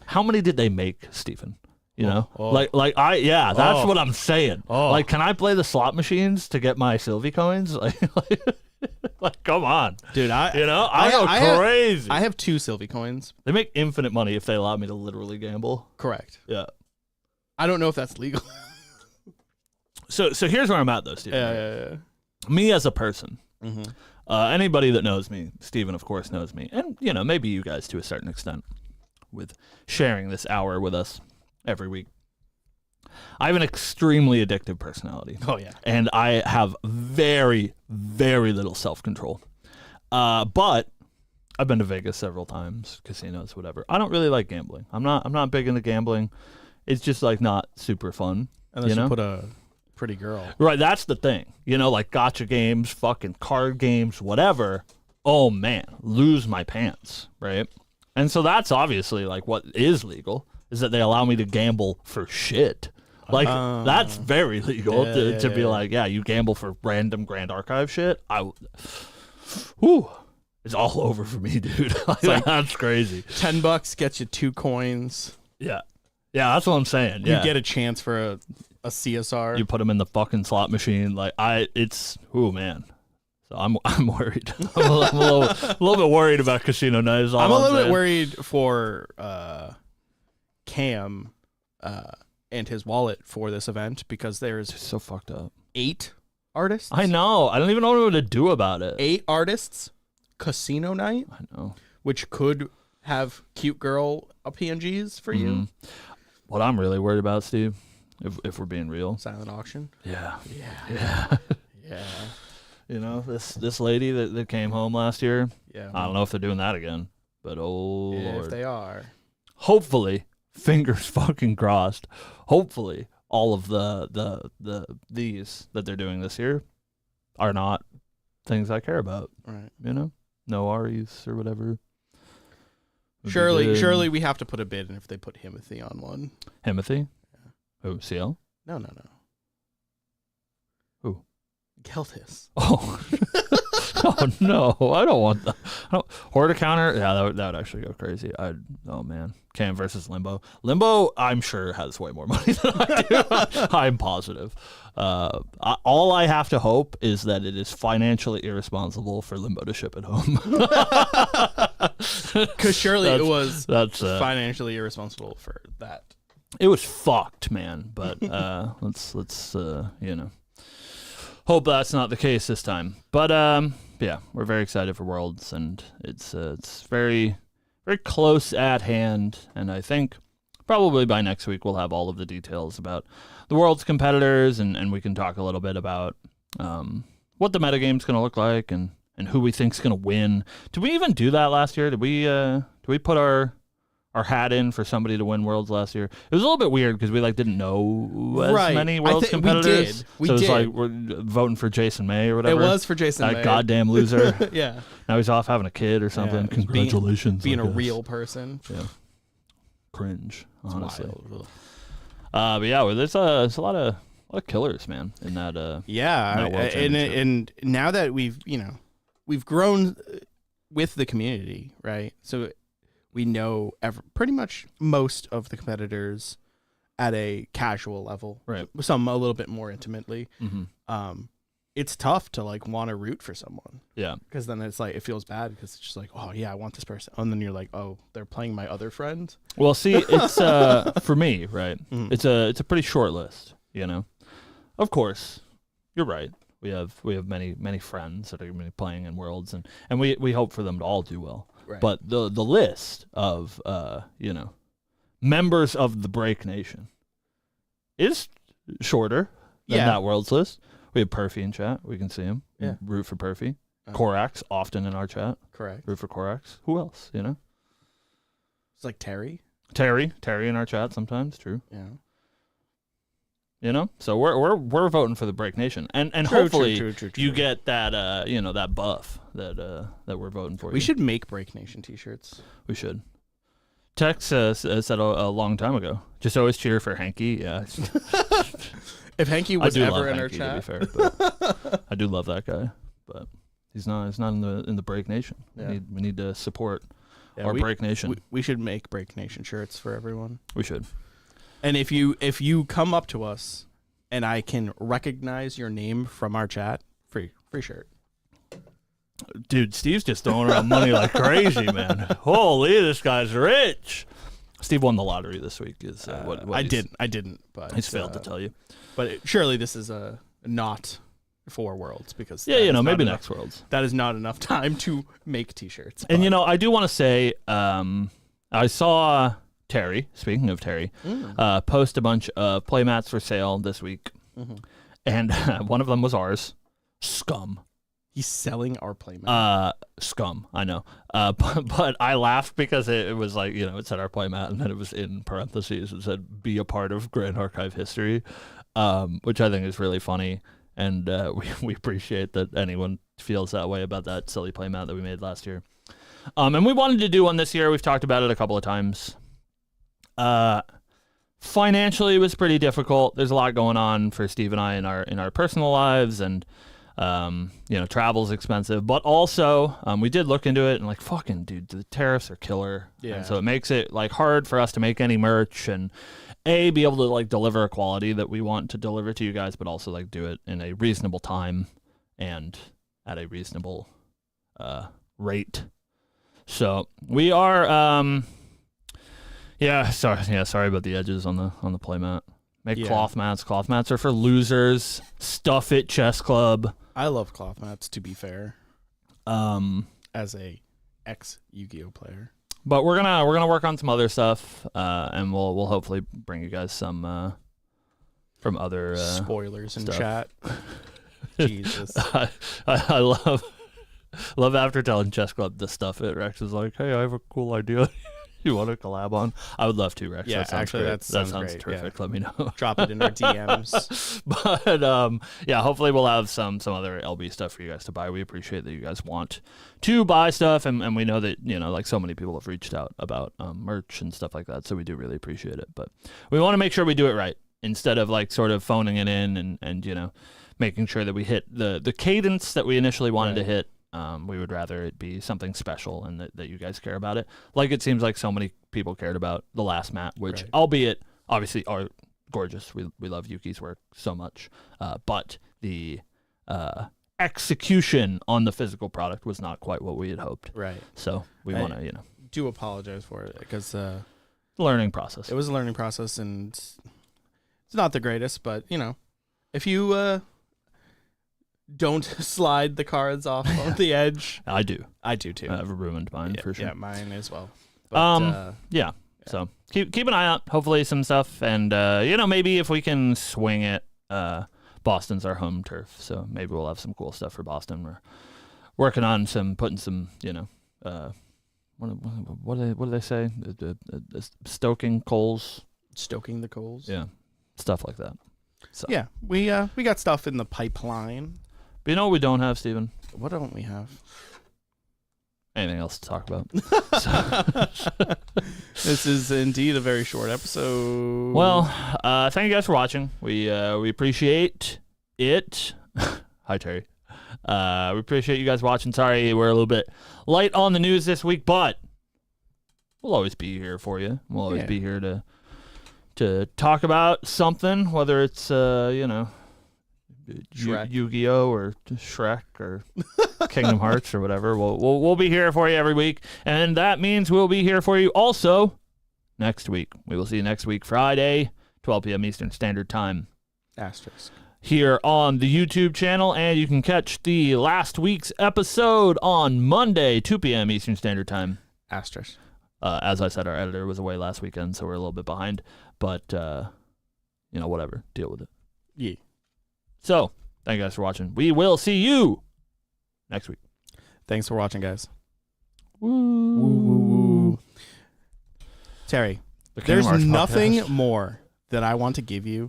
how many did they make, Stephen? That's what I'm saying. Like, can I play the slot machines to get my Sylvie coins? Like, come on, dude. I go crazy. I have 2 Sylvie coins. They make infinite money if they allow me to literally gamble. Correct. Yeah. I don't know if that's legal. So here's where I'm at, though, Stephen. Yeah. Me as a person. Mm-hmm. Anybody that knows me, Steven, of course, knows me. And, maybe you guys to a certain extent with sharing this hour with us every week. I have an extremely addictive personality. Oh, yeah. And I have very, very little self-control. But I've been to Vegas several times, casinos, whatever. I don't really like gambling. I'm not big into gambling. It's just, like, not super fun. Unless you put a pretty girl. Right, that's the thing. Like gotcha games, fucking card games, whatever. Oh man, lose my pants, right? And so that's obviously like what is legal is that they allow me to gamble for shit. Like that's very legal to be like, yeah, you gamble for random Grand Archive shit. It's all over for me, dude. Like, that's crazy. $10 gets you 2 coins. Yeah, that's what I'm saying. Yeah. You get a chance for a CSR. You put them in the fucking slot machine. Like man. So I'm worried. I'm a little bit worried about casino night. I'm a little bit worried for Cam and his wallet for this event because there's it's so fucked up. 8 artists. I know. I don't even know what to do about it. 8 artists. Casino night. I know. Which could have cute girl PNGs for you. What I'm really worried about, Steve, if we're being real. Silent auction. Yeah. This lady that came home last year. Yeah. I don't know if they're doing that again, but Lord. If they are. Hopefully, fingers fucking crossed. Hopefully, all of these that they're doing this year are not things I care about. Right. No Aries or whatever. Surely we have to put a bid in if they put Himothy on one. Himothy? Yeah. Who, CL? No. Who? Geltis. Oh. Oh, no. I don't want that. Hoarder counter? Yeah, that would actually go crazy. Oh, man. Cam versus Limbo. Limbo, I'm sure, has way more money than I do. I'm positive. All I have to hope is that it is financially irresponsible for Limbo to ship it home. Because surely it was financially irresponsible for that. It was fucked, man. But let's hope that's not the case this time. But yeah, we're very excited for Worlds, and it's very, very close at hand. And I think probably by next week we'll have all of the details about the Worlds competitors, and we can talk a little bit about what the metagame's going to look like and who we think's going to win. Did we even do that last year? Did we put our hat in for somebody to win Worlds last year. It was a little bit weird because we like didn't know as Right. many Worlds competitors. We so it was did. like we're voting for Jason May or whatever. It was for Jason that May. goddamn loser. Yeah. Now he's off having a kid or something. Yeah, Congratulations. Being I a guess. real person. Yeah. Cringe, It's honestly. wild. But yeah, well, there's a lot of killers, man, in that. Yeah, Not World Championship. and now that we've grown with the community, right? So we know pretty much most of the competitors at a casual level, Right. Some a little bit more intimately. Mm-hmm. It's tough to like want to root for someone Yeah. because then it's like it feels bad because it's just like, oh yeah, I want this person, and then you're like, oh, they're playing my other friend. Well, see, it's for me, right? Mhm. It's a pretty short list, you know. Of course, you're right. We have many friends that are going to be playing in Worlds, and we hope for them to all do well. Right. But the list of members of the Break Nation is shorter than Yeah. that Worlds list. We have Perfy in chat. We can see him. Yeah. Root for Perfy. Uh-huh. Korax often in our chat. Correct. Root for Korax. Who else? You know, It's like Terry. Terry in our chat sometimes. True. Yeah. You know, so we're voting for the Break Nation, and True, hopefully true. you get that that buff that we're voting for. We should make Break Nation t-shirts. We should. Tex said a long time ago. Just always cheer for Hanky. Yeah, If Hanky I was do ever love in our Hanky, chat, to be fair, but I do love that guy, but he's not in the Break Nation. Yeah. We need to support yeah, our Break Nation. we should make Break Nation shirts for everyone. We should. And if you come up to us and I can recognize your name from our chat, free shirt. Dude, Steve's just throwing around money like crazy, man. Holy, this guy's rich. Steve won the lottery this week. Is what I he's- didn't, but He's failed to tell you. But surely this is not for Worlds because Yeah, that is not maybe enough- next Worlds. That is not enough time to make t-shirts. And but- I do want to say, I saw Terry. Speaking of Terry, post a bunch of playmats for sale this week, and one of them was ours. Scum. he's selling our playmat. Scum. I know. But I laughed because it was like it said our playmat, and then it was in parentheses. It said "Be a part of Grand Archive history," which I think is really funny. And we appreciate that anyone feels that way about that silly playmat that we made last year. And we wanted to do one this year. We've talked about it a couple of times. Financially, it was pretty difficult. There's a lot going on for Steve and I in our personal lives, and travel's expensive. But also, we did look into it, and like, fucking dude, the tariffs are killer. Yeah. And so it makes it like hard for us to make any merch and be able to like deliver a quality that we want to deliver to you guys, but also like do it in a reasonable time and at a reasonable rate. So we are sorry about the edges on the playmat. Make cloth mats. Cloth mats are for losers. Stuff it, Chess Club. I love cloth mats, to be fair. As a ex Yu-Gi-Oh player. But we're gonna work on some other stuff, and we'll hopefully bring you guys some from other Spoilers in stuff. chat. Jesus. I love after telling Chess Club to stuff it. Rex is like, hey, I have a cool idea. You want to collab on? I would love to, Rex. Yeah, that sounds actually, great. that sounds great, terrific. yeah. Let me know. Drop it in our DMs. But hopefully we'll have some other LB stuff for you guys to buy. We appreciate that you guys want to buy stuff, and we know that like so many people have reached out about merch and stuff like that. So we do really appreciate it. But we want to make sure we do it right instead of like sort of phoning it in and making sure that we hit the cadence that we initially wanted to hit. We would rather it be something special and that you guys care about it. Like it seems like so many people cared about the last mat, which albeit obviously are gorgeous. We love Yuki's work so much. But the execution on the physical product was not quite what we had hoped. Right. So we want to, do apologize for it because learning process. it was a learning process and it's not the greatest, but if you don't slide the cards off on the edge. I do. I do too. I've ruined mine for sure. Yeah, mine as well. But, yeah. So keep an eye out. Hopefully some stuff, and maybe if we can swing it, Boston's our home turf, so maybe we'll have some cool stuff for Boston. We're working on putting some what do they say? Stoking coals. Stoking the coals. Yeah, stuff like that. So. Yeah, we got stuff in the pipeline. But you know what we don't have, Steven? What don't we have? Anything else to talk about? This is indeed a very short episode. Well, thank you guys for watching. We appreciate it. Hi, Terry. We appreciate you guys watching. Sorry we're a little bit light on the news this week, but we'll always be here for you. We'll always be here to talk about something, whether it's Yu-Gi-Oh or Shrek or Kingdom Hearts or whatever. We'll be here for you every week, and that means we'll be here for you also next week. We will see you next week, Friday, 12 p.m. Eastern Standard Time. Asterisk. Here on the YouTube channel, and you can catch the last week's episode on Monday, 2 p.m. Eastern Standard Time. Asterisk. As I said, our editor was away last weekend, so we're a little bit behind, but whatever, deal with it. Yeah. So, thank you guys for watching. We will see you next week. Thanks for watching, guys. Woo. Woo, woo, woo. Terry, there's nothing more that I want to give you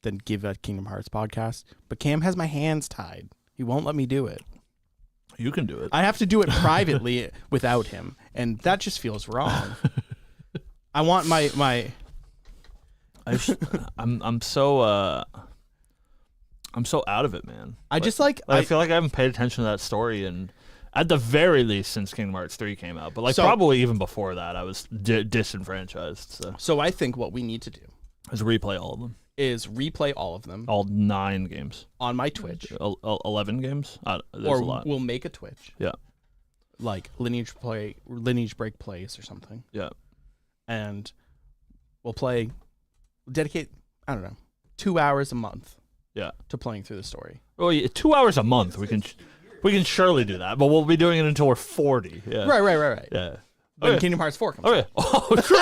than give a Kingdom Hearts podcast, but Cam has my hands tied. He won't let me do it. You can do it. I have to do it privately without him, and that just feels wrong. I want my I'm so out of it, man. I just like I feel like I haven't paid attention to that story, and at the very least since Kingdom Hearts 3 came out, but probably even before that, I was disenfranchised. So I think what we need to do is replay all of them. All 9 games on my Twitch. 11 games. There's or a lot. We'll make a Twitch. Yeah. Like Lineage Break plays or something. Yeah. And we'll dedicate, I don't know, 2 hours a month. Yeah. To playing through the story. Well, 2 hours a month. We can surely do that, but we'll be doing it until we're 40. Yeah. Right. Yeah. When Kingdom Hearts 4 comes out. Oh, true.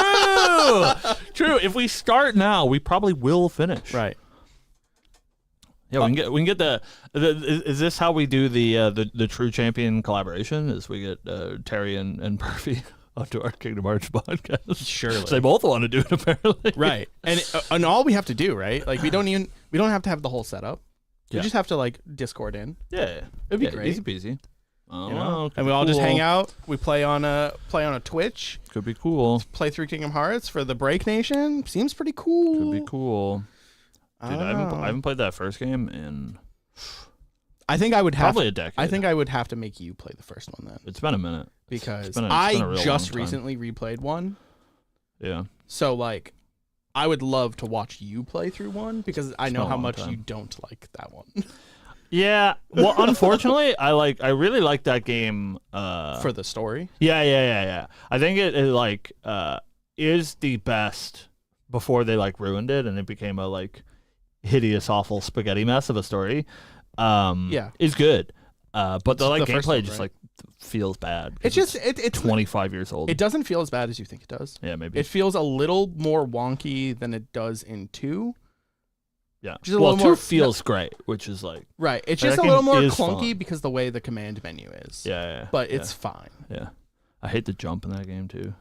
True. If we start now, we probably will finish. Right. Yeah, we can get the is this how we do the True Champion collaboration? Is we get Terry and Murphy onto our Kingdom Hearts podcast? Surely. They both want to do it, apparently. Right. And all we have to do, right? Like we don't have to have the whole setup. We just have to like Discord in. Yeah. It'd be great. Easy peasy. And we all just hang out. We play on a Twitch. Could be cool. Play through Kingdom Hearts for the Break Nation. Seems pretty cool. Could be cool. Dude, I haven't played that first game in. I think I would have probably a decade. I think I would have to make you play the first one then. It's been a minute because it's been a I just recently replayed one. Yeah. So like, I would love to watch you play through one because I know how much you don't like that one. Yeah. Well, unfortunately, I really like that game for the story. Yeah. I think it is the best before they ruined it and it became a hideous, awful spaghetti mess of a story. Is good. But the gameplay one, just feels bad. It's just it's 25 years old. It doesn't feel as bad as you think it does. Yeah, maybe. It feels a little more wonky than it does in 2. Yeah. Just a little 2 more, feels great, which is right. It's just a little more clunky fun. because the way the command menu is. Yeah. But it's fine. Yeah. I hate the jump in that game too.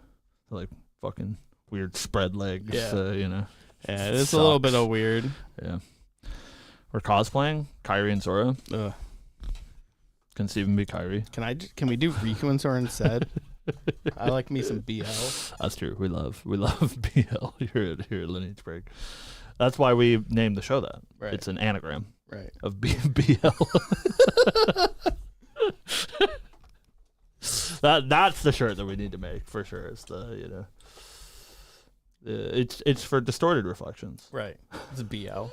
Fucking weird spread legs. Yeah. Yeah, it's a little bit of weird. Yeah. We're cosplaying Kairi and Sora. Ugh. Can Steven be Kairi? Can we do Riku and Sora instead? I like me some BL. That's true. We love BL here at Lineage Break. That's why we named the show that. Right. It's an anagram. Right. Of BL. That's the shirt that we need to make for sure. It's it's for distorted reflections. Right. It's BL.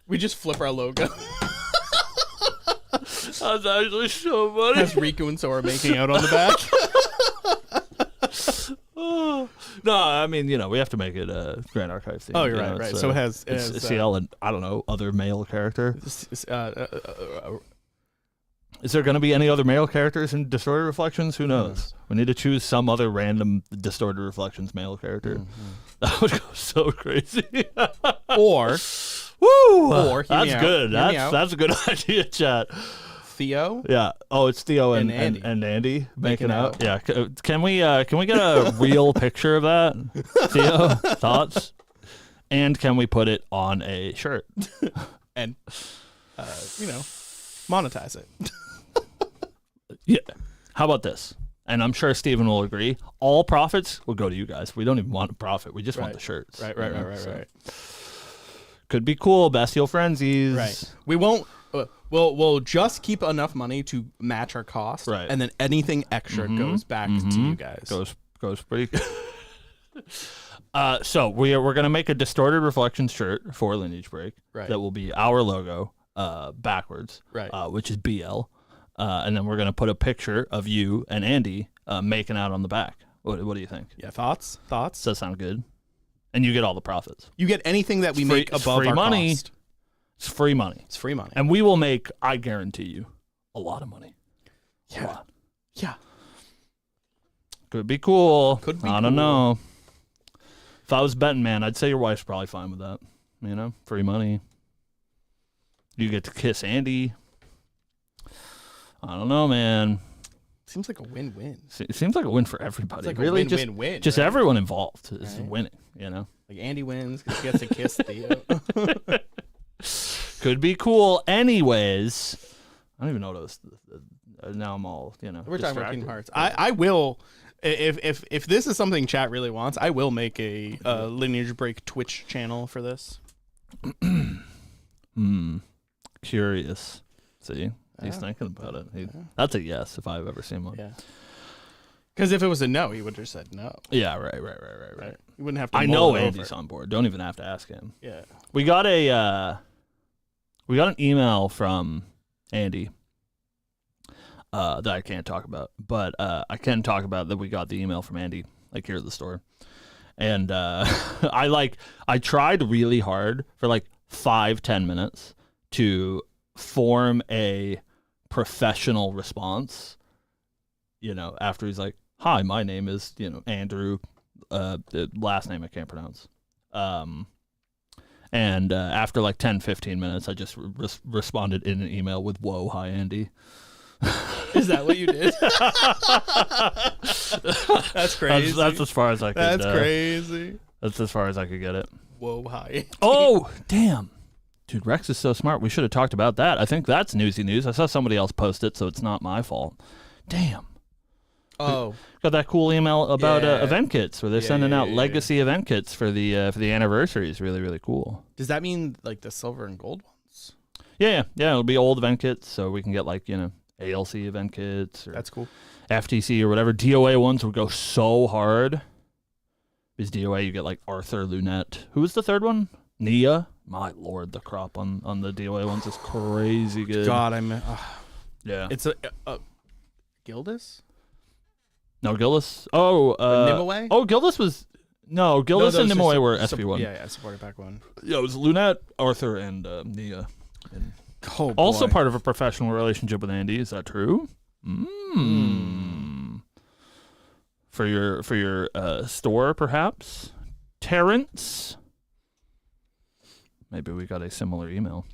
We just flip our logo. That's actually so funny. Has Riku and Sora making out on the back. No, I mean, we have to make it a Grand Archive theme. Oh, you're right. So it has CL and I don't know, other male character. Is there going to be any other male characters in Distorted Reflections? Who knows? We need to choose some other random Distorted Reflections male character. Mm-hmm. That would go so crazy. Or woo! Or that's good. That's a good idea, chat. Theo. Yeah. Oh, it's Theo and And Andy making Making out. out. Yeah. Can we get a real picture of that? Theo, thoughts? And can we put it on a shirt? And monetize it. Yeah. How about this? And I'm sure Steven will agree. All profits will go to you guys. We don't even want a profit. We just want Right. the shirts. Right. you know? So, could be cool. Bestial Frenzies. Right. We won't. We'll just keep enough money to match our cost, Right. and then anything extra goes back to you guys. Goes pretty good. So we're gonna make a distorted reflections shirt for Lineage Break. Right. That will be our logo backwards. Right. Which is BL. And then we're gonna put a picture of you and Andy making out on the back. What do you think? Yeah. Thoughts? Does that sound good? And you get all the profits. You get anything that we Free- make above free our money. cost. It's free money. It's free money. And we will make, I guarantee you, a lot of money. A lot. Yeah. Could be cool. Could be I don't cool. know. If I was betting, man, I'd say your wife's probably fine with that. You know, free money. You get to kiss Andy. I don't know, man. Seems like a win-win. It seems like a win for everybody. It's like really, a win-win-win. just right? everyone involved is Right. winning. You know, Like Andy wins because he gets to kiss Theo. could be cool. Anyways, I don't even know what it was. Now I'm all We're talking about distracted. Kingdom Hearts. I will, if this is something chat really wants, I will make a Lineage Break Twitch channel for this. Curious. See, he's Yeah. thinking about it. That's a yes if I've ever seen one. Yeah. Because if it was a no, he would have said no. Yeah, right. Right. You wouldn't have to. I mull know it Andy's over. on board. Don't even have to ask him. Yeah. We got an email from Andy that I can't talk about, but I can talk about that we got the email from Andy like here at the store, and I tried really hard for like 5-10 minutes to form a professional response. You know, after he's like, "Hi, my name is Andrew, last name I can't pronounce." And after like 10-15 minutes, I just responded in an email with, "Whoa, hi, Andy." Is that what you did? That's crazy. That's as far as I could. That's crazy. That's as far as I could get it. Whoa, hi. Oh, damn. Dude, Rex is so smart. We should have talked about that. I think that's newsy news. I saw somebody else post it, so it's not my fault. Damn. Oh, Got that cool email about Yeah. event kits where they're Yeah, sending yeah, out yeah, legacy event kits for the anniversaries. Really, really cool. does that mean like the silver and gold ones? Yeah. It'll be old event kits, so we can get like ALC event kits or That's cool. FTC or whatever. DOA ones would go so hard. Because DOA, you get like Arthur, Lunette. Who was the third one? Nia. My lord, the crop on the DOA ones is crazy good. God, Yeah. it's a Gildas. No, Gildas. Oh, Nimue? Oh, Gildas was. No, Gildas and Nimue were Sup- SP1. Yeah, supported back one. Yeah, it was Lunette, Arthur, and Nia. And Oh, also boy. part of a professional relationship with Andy. Is that true? For your store, perhaps? Terrence? Maybe we got a similar email.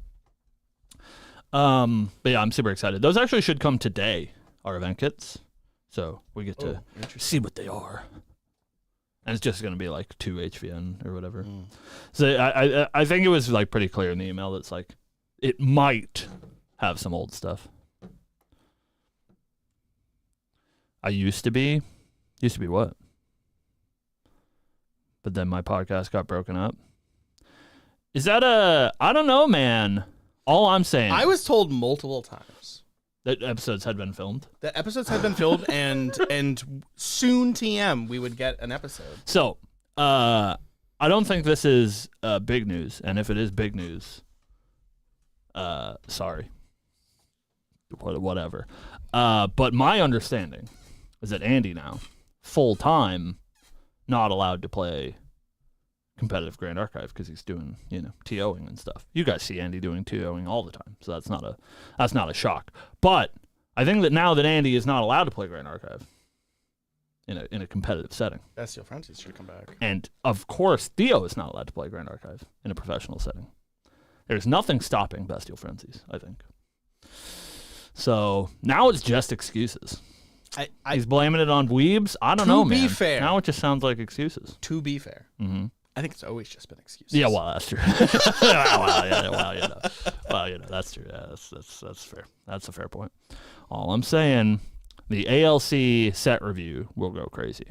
But yeah, I'm super excited. Those actually should come today, our event kits. So we get to see what they are. And it's just going to be like 2 HVN or whatever. So I think it was like pretty clear in the email that's like, it might have some old stuff. I used to be what? But then my podcast got broken up. Is that I don't know, man. All I'm saying. I was told multiple times that episodes had been filmed. that episodes had been filmed, and soon TM we would get an episode. So, I don't think this is big news, and if it is big news, sorry. Whatever. But my understanding is that Andy now, full time, not allowed to play competitive Grand Archive because he's doing, TOing and stuff. You guys see Andy doing TOing all the time, so that's not a shock. But I think that now that Andy is not allowed to play Grand Archive in a competitive setting, Bestial Frenzies should come back. and of course Theo is not allowed to play Grand Archive in a professional setting. There's nothing stopping Bestial Frenzies, I think. So now it's just excuses. I He's blaming it on weebs. I don't To know, be man. fair. Now it just sounds like excuses. to be fair, Mm-hmm. I think it's always just been excuses. Yeah, well, that's true. well, that's true. Yeah, that's fair. That's a fair point. All I'm saying, the ALC set review will go crazy.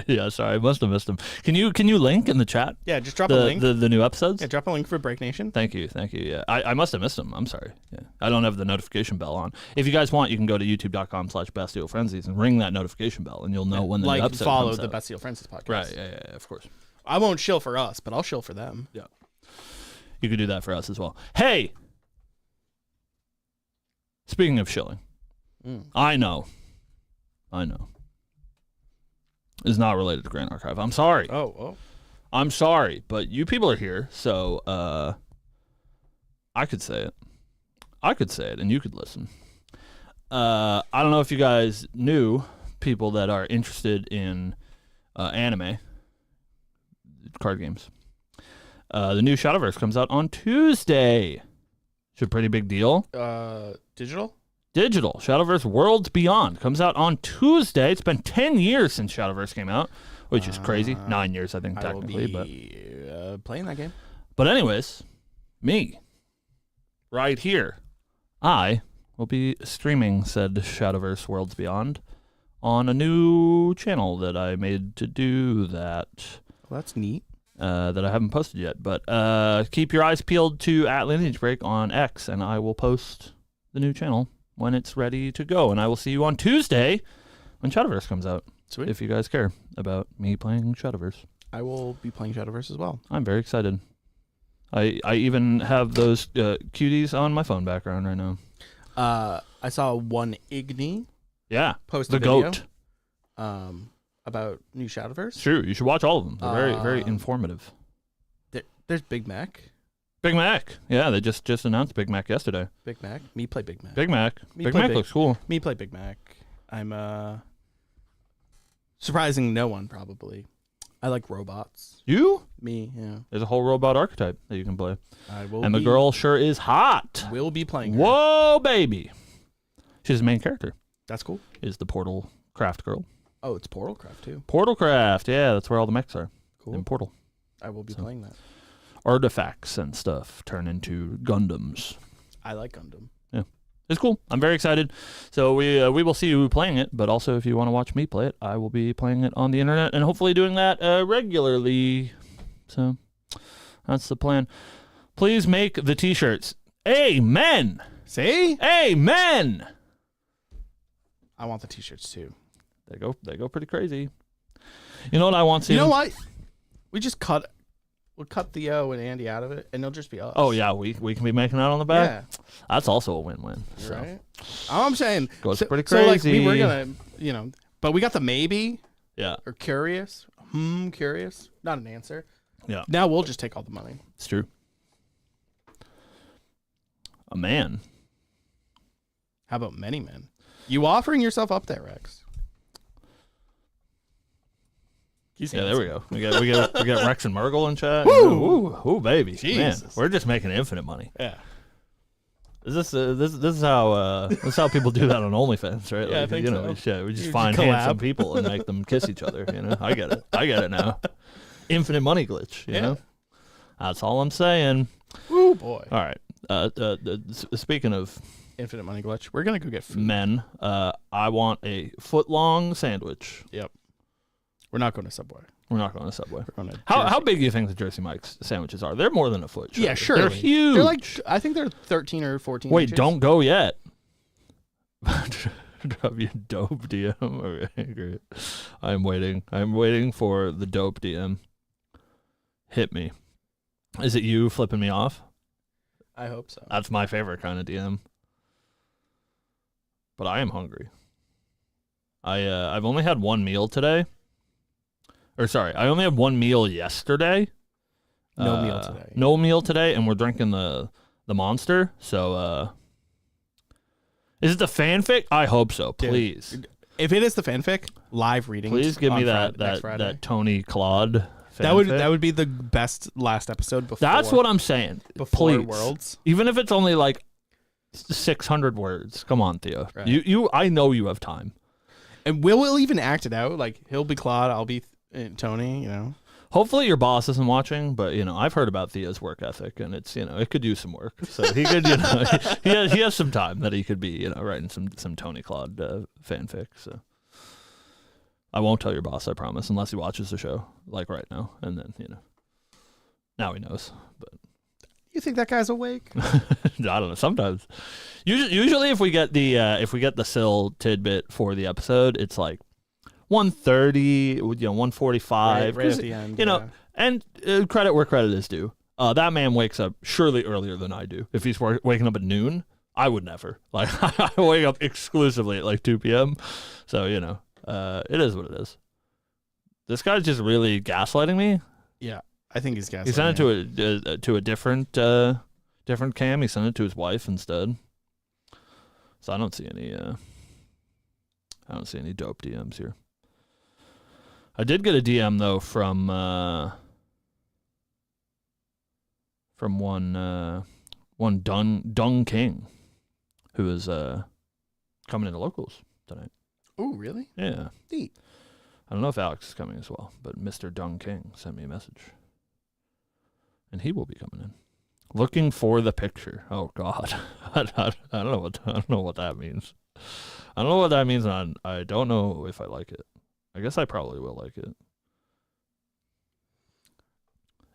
yeah, sorry, I must have missed him. Can you link in the chat Yeah, just drop a link. the new episodes? Yeah, drop a link for Break Nation. Thank you. Yeah, I must have missed them. I'm sorry. Yeah, I don't have the notification bell on. If you guys want, you can go to youtube.com/BastilleFrenzies and ring that notification bell, and you'll know when the new Like, episode follow comes the out. Bastille Francis podcast. Right. Yeah, of course. I won't shill for us, but I'll shill for them. Yeah. You could do that for us as well. Hey, speaking of shilling, I know. Is not related to Grand Archive. I'm sorry. Oh. I'm sorry, but you people are here, so I could say it, and you could listen. I don't know if you guys knew, people that are interested in anime card games. The new Shadowverse comes out on Tuesday. It's a pretty big deal. Digital? Digital. Shadowverse Worlds Beyond comes out on Tuesday. It's been 10 years since Shadowverse came out, which is crazy. 9 years, I think, technically. I will be playing that game. But anyways, me, right here, I will be streaming said Shadowverse Worlds Beyond on a new channel that I made to do that. Well, that's neat. That I haven't posted yet. But keep your eyes peeled to @Lineage Break on X, and I will post the new channel when it's ready to go. And I will see you on Tuesday when Shadowverse comes out. Sweet. If you guys care about me playing Shadowverse. I will be playing Shadowverse as well. I'm very excited. I even have those cuties on my phone background right now. I saw one Igni Yeah, post the a video, goat. about new Shadowverse. True, you should watch all of them. They're very informative. There's Big Mac. Big Mac. Yeah, they just announced Big Mac yesterday. Big Mac. Me play Big Mac. Big Mac. Me Big play Mac Big- looks cool. Me play Big Mac. I'm surprising no one probably. I like robots. You? Me, yeah. There's a whole robot archetype that you can play. I will. And the girl sure is hot. will be playing. Her. Whoa, baby. She's the main character. That's cool. Is the Portal Craft girl. Oh, it's Portal Craft too. Portal Craft. Yeah, that's where all the mechs are. Cool. In Portal. I will be playing that. Artifacts and stuff turn into Gundams. I like Gundam. It's cool. I'm very excited. So we will see you playing it, but also if you want to watch me play it, I will be playing it on the internet and hopefully doing that regularly. So that's the plan. Please make the t-shirts. Amen. See? Amen. I want the t-shirts too. They go pretty crazy. You know what I want to see? You know what? We'll cut Theo and Andy out of it, and it'll just be us. Oh yeah, we can be making out on the back. Yeah. That's also a win-win. So. Right. I'm saying Goes pretty So like crazy. we were gonna, but we got the maybe Yeah, or curious. Curious. Not an answer. yeah, Now we'll just take all the money. it's true. A man. How about many men? You offering yourself up there, Rex? Yeah, there we go. We got Rex and Murgle in chat. Woo! Ooh, baby. Jesus. Man, we're just making infinite money. Yeah. Is this is how people do that on OnlyFans, right? Yeah, I think so. We just You find collab. handsome people and make them kiss each other. I get it now. Infinite money glitch. You know, that's all I'm saying. Ooh boy. All right. Speaking of Infinite money glitch. We're gonna go get food. men, I want a foot-long sandwich. Yep. We're not going to Subway. We're not going to Subway. We're going to How big do you think the Jersey Mike's sandwiches are? They're more than a foot. Yeah, sure. They're huge. They're like, I think they're 13 or 14. Wait, inches. don't go yet. Drop you dope DM. Okay, great. I'm waiting for the dope DM. Hit me. Is it you flipping me off? I hope so. That's my favorite kind of DM. But I am hungry. I've only had one meal today. Or sorry, I only had one meal yesterday. No meal today. No meal today, and we're drinking the Monster. So, is it the fanfic? I hope so. Dude, Please, if it is the fanfic, live readings. please give me on that next Friday. that Tony Claude. That would fanfic. be the best last episode before. That's what I'm saying. before Please, Worlds. even if it's only like 600 words. Come on, Theo. Right. I know you have time. And Will even act it out. Like, he'll be Claude, I'll be Tony, you know? Hopefully your boss isn't watching, but I've heard about Theo's work ethic, and it's it could use some work. So he could he has some time that he could be writing some Tony Claude fanfic. So I won't tell your boss, I promise, unless he watches the show like right now, and then now he knows. But You think that guy's awake? I don't know. Sometimes, usually if we get the Syl tidbit for the episode, it's like 1:30, 1:45, Right at the end. And credit where credit is due. That man wakes up surely earlier than I do. If he's waking up at noon, I would never. Like I wake up exclusively at like 2 p.m. So it is what it is. This guy's just really gaslighting me. Yeah, I think he's gaslighting. He sent it to a different cam. He sent it to his wife instead. So I don't see any dope DMs here. I did get a DM though from one Dung King, who is coming into locals tonight. Oh, really? Yeah. Neat. I don't know if Alex is coming as well, but Mr. Dung King sent me a message, and he will be coming in. Looking for the picture. Oh God, I don't know what that means. I don't know what that means, and I don't know if I like it. I guess I probably will like it.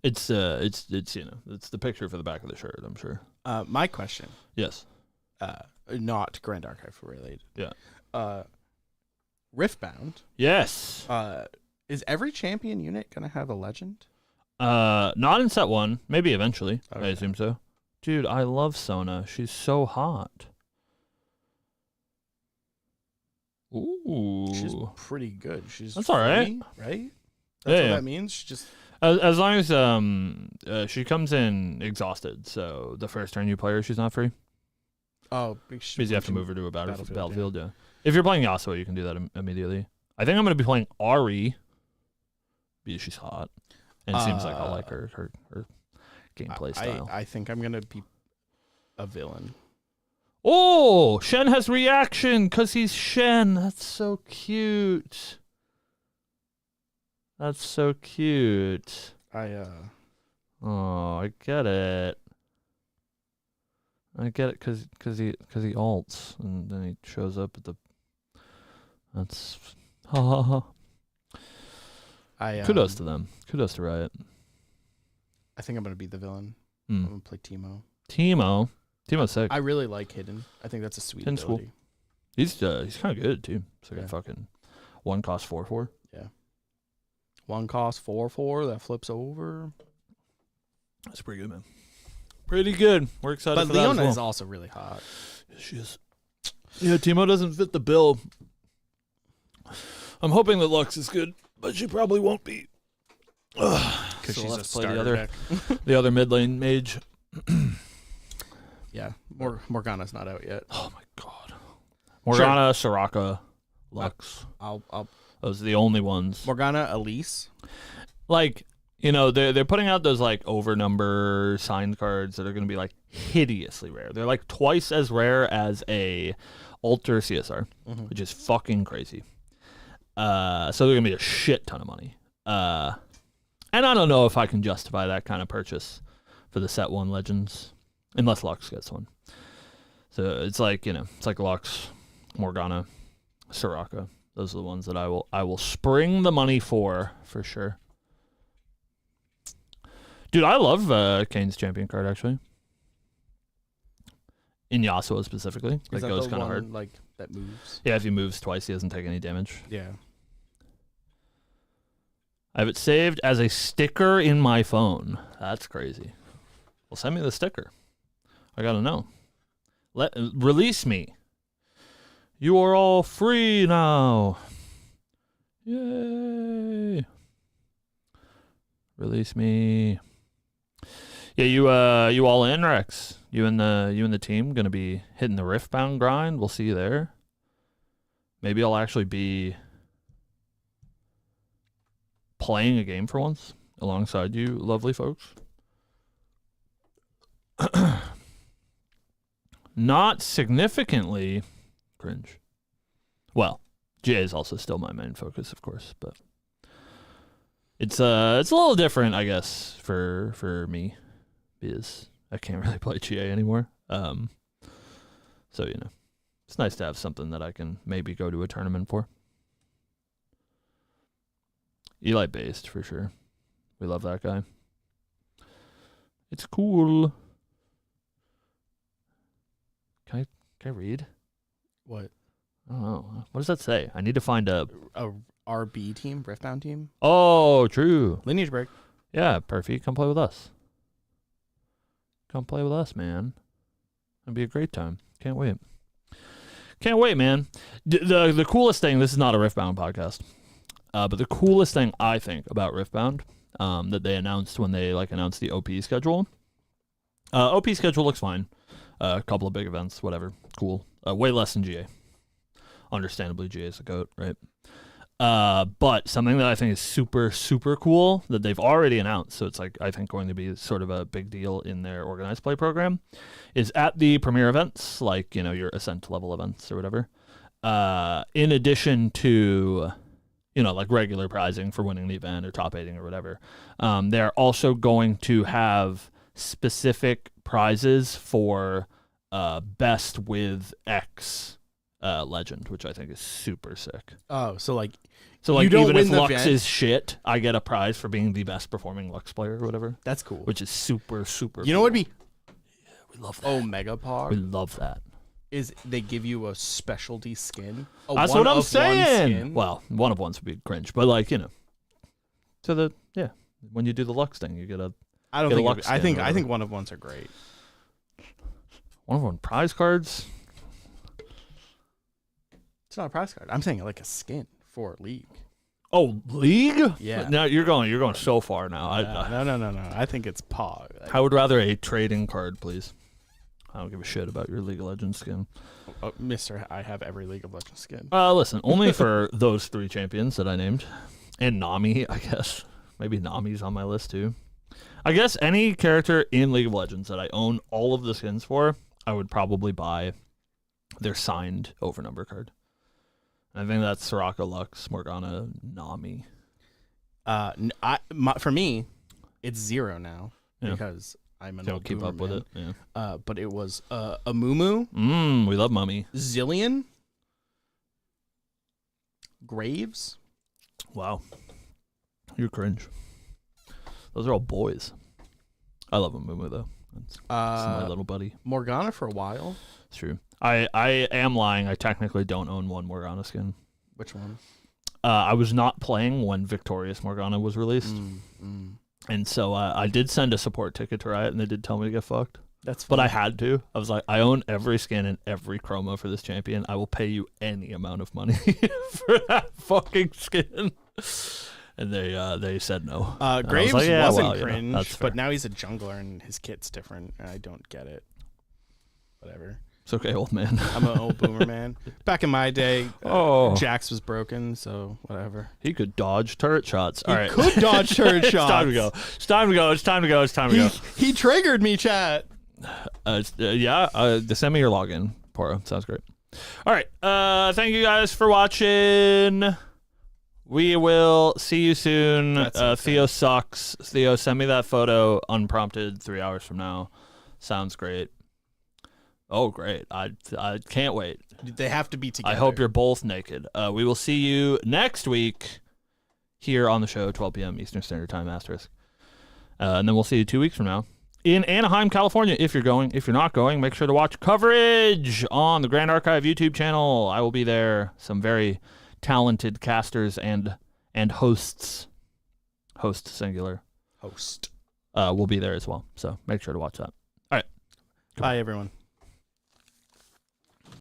It's the picture for the back of the shirt, I'm sure. My question. Yes. Not Grand Archive related. Yeah. Riftbound. Yes. Is every champion unit gonna have a legend? Not in set 1. Maybe eventually. Okay. I assume so. Dude, I love Sona. She's so hot. Ooh. She's pretty good. That's all right. free, right? Yeah, That's what yeah. that means. She just As long as she comes in exhausted, so the first turn you play her, she's not free. Because you have to move her to a battlefield. Yeah. If you're playing Yasuo, you can do that immediately. I think I'm going to be playing Ari because she's hot, and it seems like I like her gameplay style. I think I'm gonna be a villain. Oh, Shen has reaction because he's Shen. That's so cute. That's so cute. Oh, I get it. I get it because he ults and then he shows up at the. That's ha ha ha. Kudos to them. Kudos to Riot. I think I'm gonna be the villain. Mm. I'm gonna play Teemo. Teemo's sick. I really like Hidden. I think that's a sweet Hidden's ability. Cool. He's kind of good too. It's like Yeah. a fucking 1 cost 4/4. Yeah. 1 cost 4/4 that flips over. That's pretty good, man. Pretty good. We're excited But for that Leona as is well. also really hot. Yes, she is. Yeah, Teemo doesn't fit the bill. I'm hoping that Lux is good, but she probably won't be. Because So she's we'll a have to play starter deck. the other mid lane mage. Yeah. Morgana's not out yet. Oh my god. Morgana, Soraka, Lux. I'll Those are the only ones. Morgana, Elise. Like, they're putting out those like over number signed cards that are going to be like hideously rare. They're like twice as rare as a Alter CSR, which is fucking crazy. So they're going to be a shit ton of money. And I don't know if I can justify that kind of purchase for the set 1 legends, unless Lux gets one. So it's like, it's like Lux, Morgana, Soraka. Those are the ones that I will spring the money for sure. Dude, I love Kane's champion card actually. In Yasuo specifically, Is that goes the kind of one, hard. like that moves? Yeah, if he moves twice, he doesn't take any damage. Yeah. I have it saved as a sticker in my phone. That's crazy. Well, send me the sticker. I gotta know. Release me. You are all free now. Yay! Release me. Yeah, you all in, Rex? You and the team gonna be hitting the Riftbound grind. We'll see you there. Maybe I'll actually be playing a game for once alongside you lovely folks. not significantly cringe. Well, GA is also still my main focus, of course, but it's a little different, I guess, for me, because I can't really play GA anymore. So it's nice to have something that I can maybe go to a tournament for. Eli based for sure. We love that guy. It's cool. Can I read? What? I don't know. What does that say? I need to find a RB team, Riftbound team. Oh, true. Lineage Break. Yeah, Perfy, come play with us. Come play with us, man. It'd be a great time. Can't wait. Can't wait, man. The coolest thing, this is not a Riftbound podcast, but the coolest thing I think about Riftbound that they announced when they announced the OP schedule. OP schedule looks fine. A couple of big events, whatever. Cool. Way less than GA. Understandably, GA is a GOAT, right? But something that I think is super, super cool that they've already announced, so it's I think going to be sort of a big deal in their organized play program, is at the premier events, your Ascent level events or whatever, in addition to, regular prizing for winning the event or top 8ing or whatever, they're also going to have specific prizes for best with X legend, which I think is super sick. Oh, so you don't even win if the Lux event. is shit, I get a prize for being the best performing Lux player or whatever. That's cool. Which is super, super You know cool. what would be We love that. Omega We Pog? love that. Is they give you a specialty skin? That's what I'm saying. Well, one of ones would be cringe, but when you do the Lux thing, you get a I don't get a think. Lux I skin think. or I think whatever. one of ones are great. one of one prize cards. It's not a prize card. I'm saying like a skin for League. Oh, League? Yeah. Now you're going so far now. No. I think it's Pog. I would rather a trading card, please. I don't give a shit about your League of Legends skin. Oh, Mister, I have every League of Legends skin. Listen, only for those 3 champions that I named. And Nami, I guess. Maybe Nami's on my list too. I guess any character in League of Legends that I own all of the skins for, I would probably buy their signed overnumber card. I think that's Soraka, Lux, Morgana, Nami. For me, it's 0 now Yeah. because I'm an Don't old keep boomer up with man. it. Yeah. But it was Amumu, We love Mummy. Zillion, Graves. Wow. You're cringe. Those are all boys. I love Amumu though. That's my little buddy. Morgana for a while. It's true. I am lying. I technically don't own one Morgana skin. Which one? I was not playing when Victorious Morgana was released. And so I did send a support ticket to Riot, and they did tell me to get fucked. That's But fine. I had to. I was like, I own every skin and every chroma for this champion. I will pay you any amount of money for that fucking skin. And they said no. And I Graves was like, yeah, wasn't well, cringe, that's fair. but now he's a jungler and his kit's different. And I don't get it. Whatever. It's okay, old man. I'm an old boomer man. Back in my day, Jax was broken, so whatever. He could dodge turret shots. All right. Could dodge turret It's shots. time to go. It's time to go. It's time to go. It's time to go. He triggered me, chat. Send me your login, Poro. Sounds great. All right. Thank you guys for watching. We will see you soon. That's okay. Theo sucks. Theo, send me that photo unprompted 3 hours from now. Sounds great. Oh, great. I can't wait. They have to be together. I hope you're both naked. We will see you next week here on the show, 12 p.m. Eastern Standard Time, asterisk. And then we'll see you 2 weeks from now in Anaheim, California. If you're going, if you're not going, make sure to watch coverage on the Grand Archive YouTube channel. I will be there. Some very talented casters and hosts, host singular, host. will be there as well. So make sure to watch that. All right. Bye, everyone.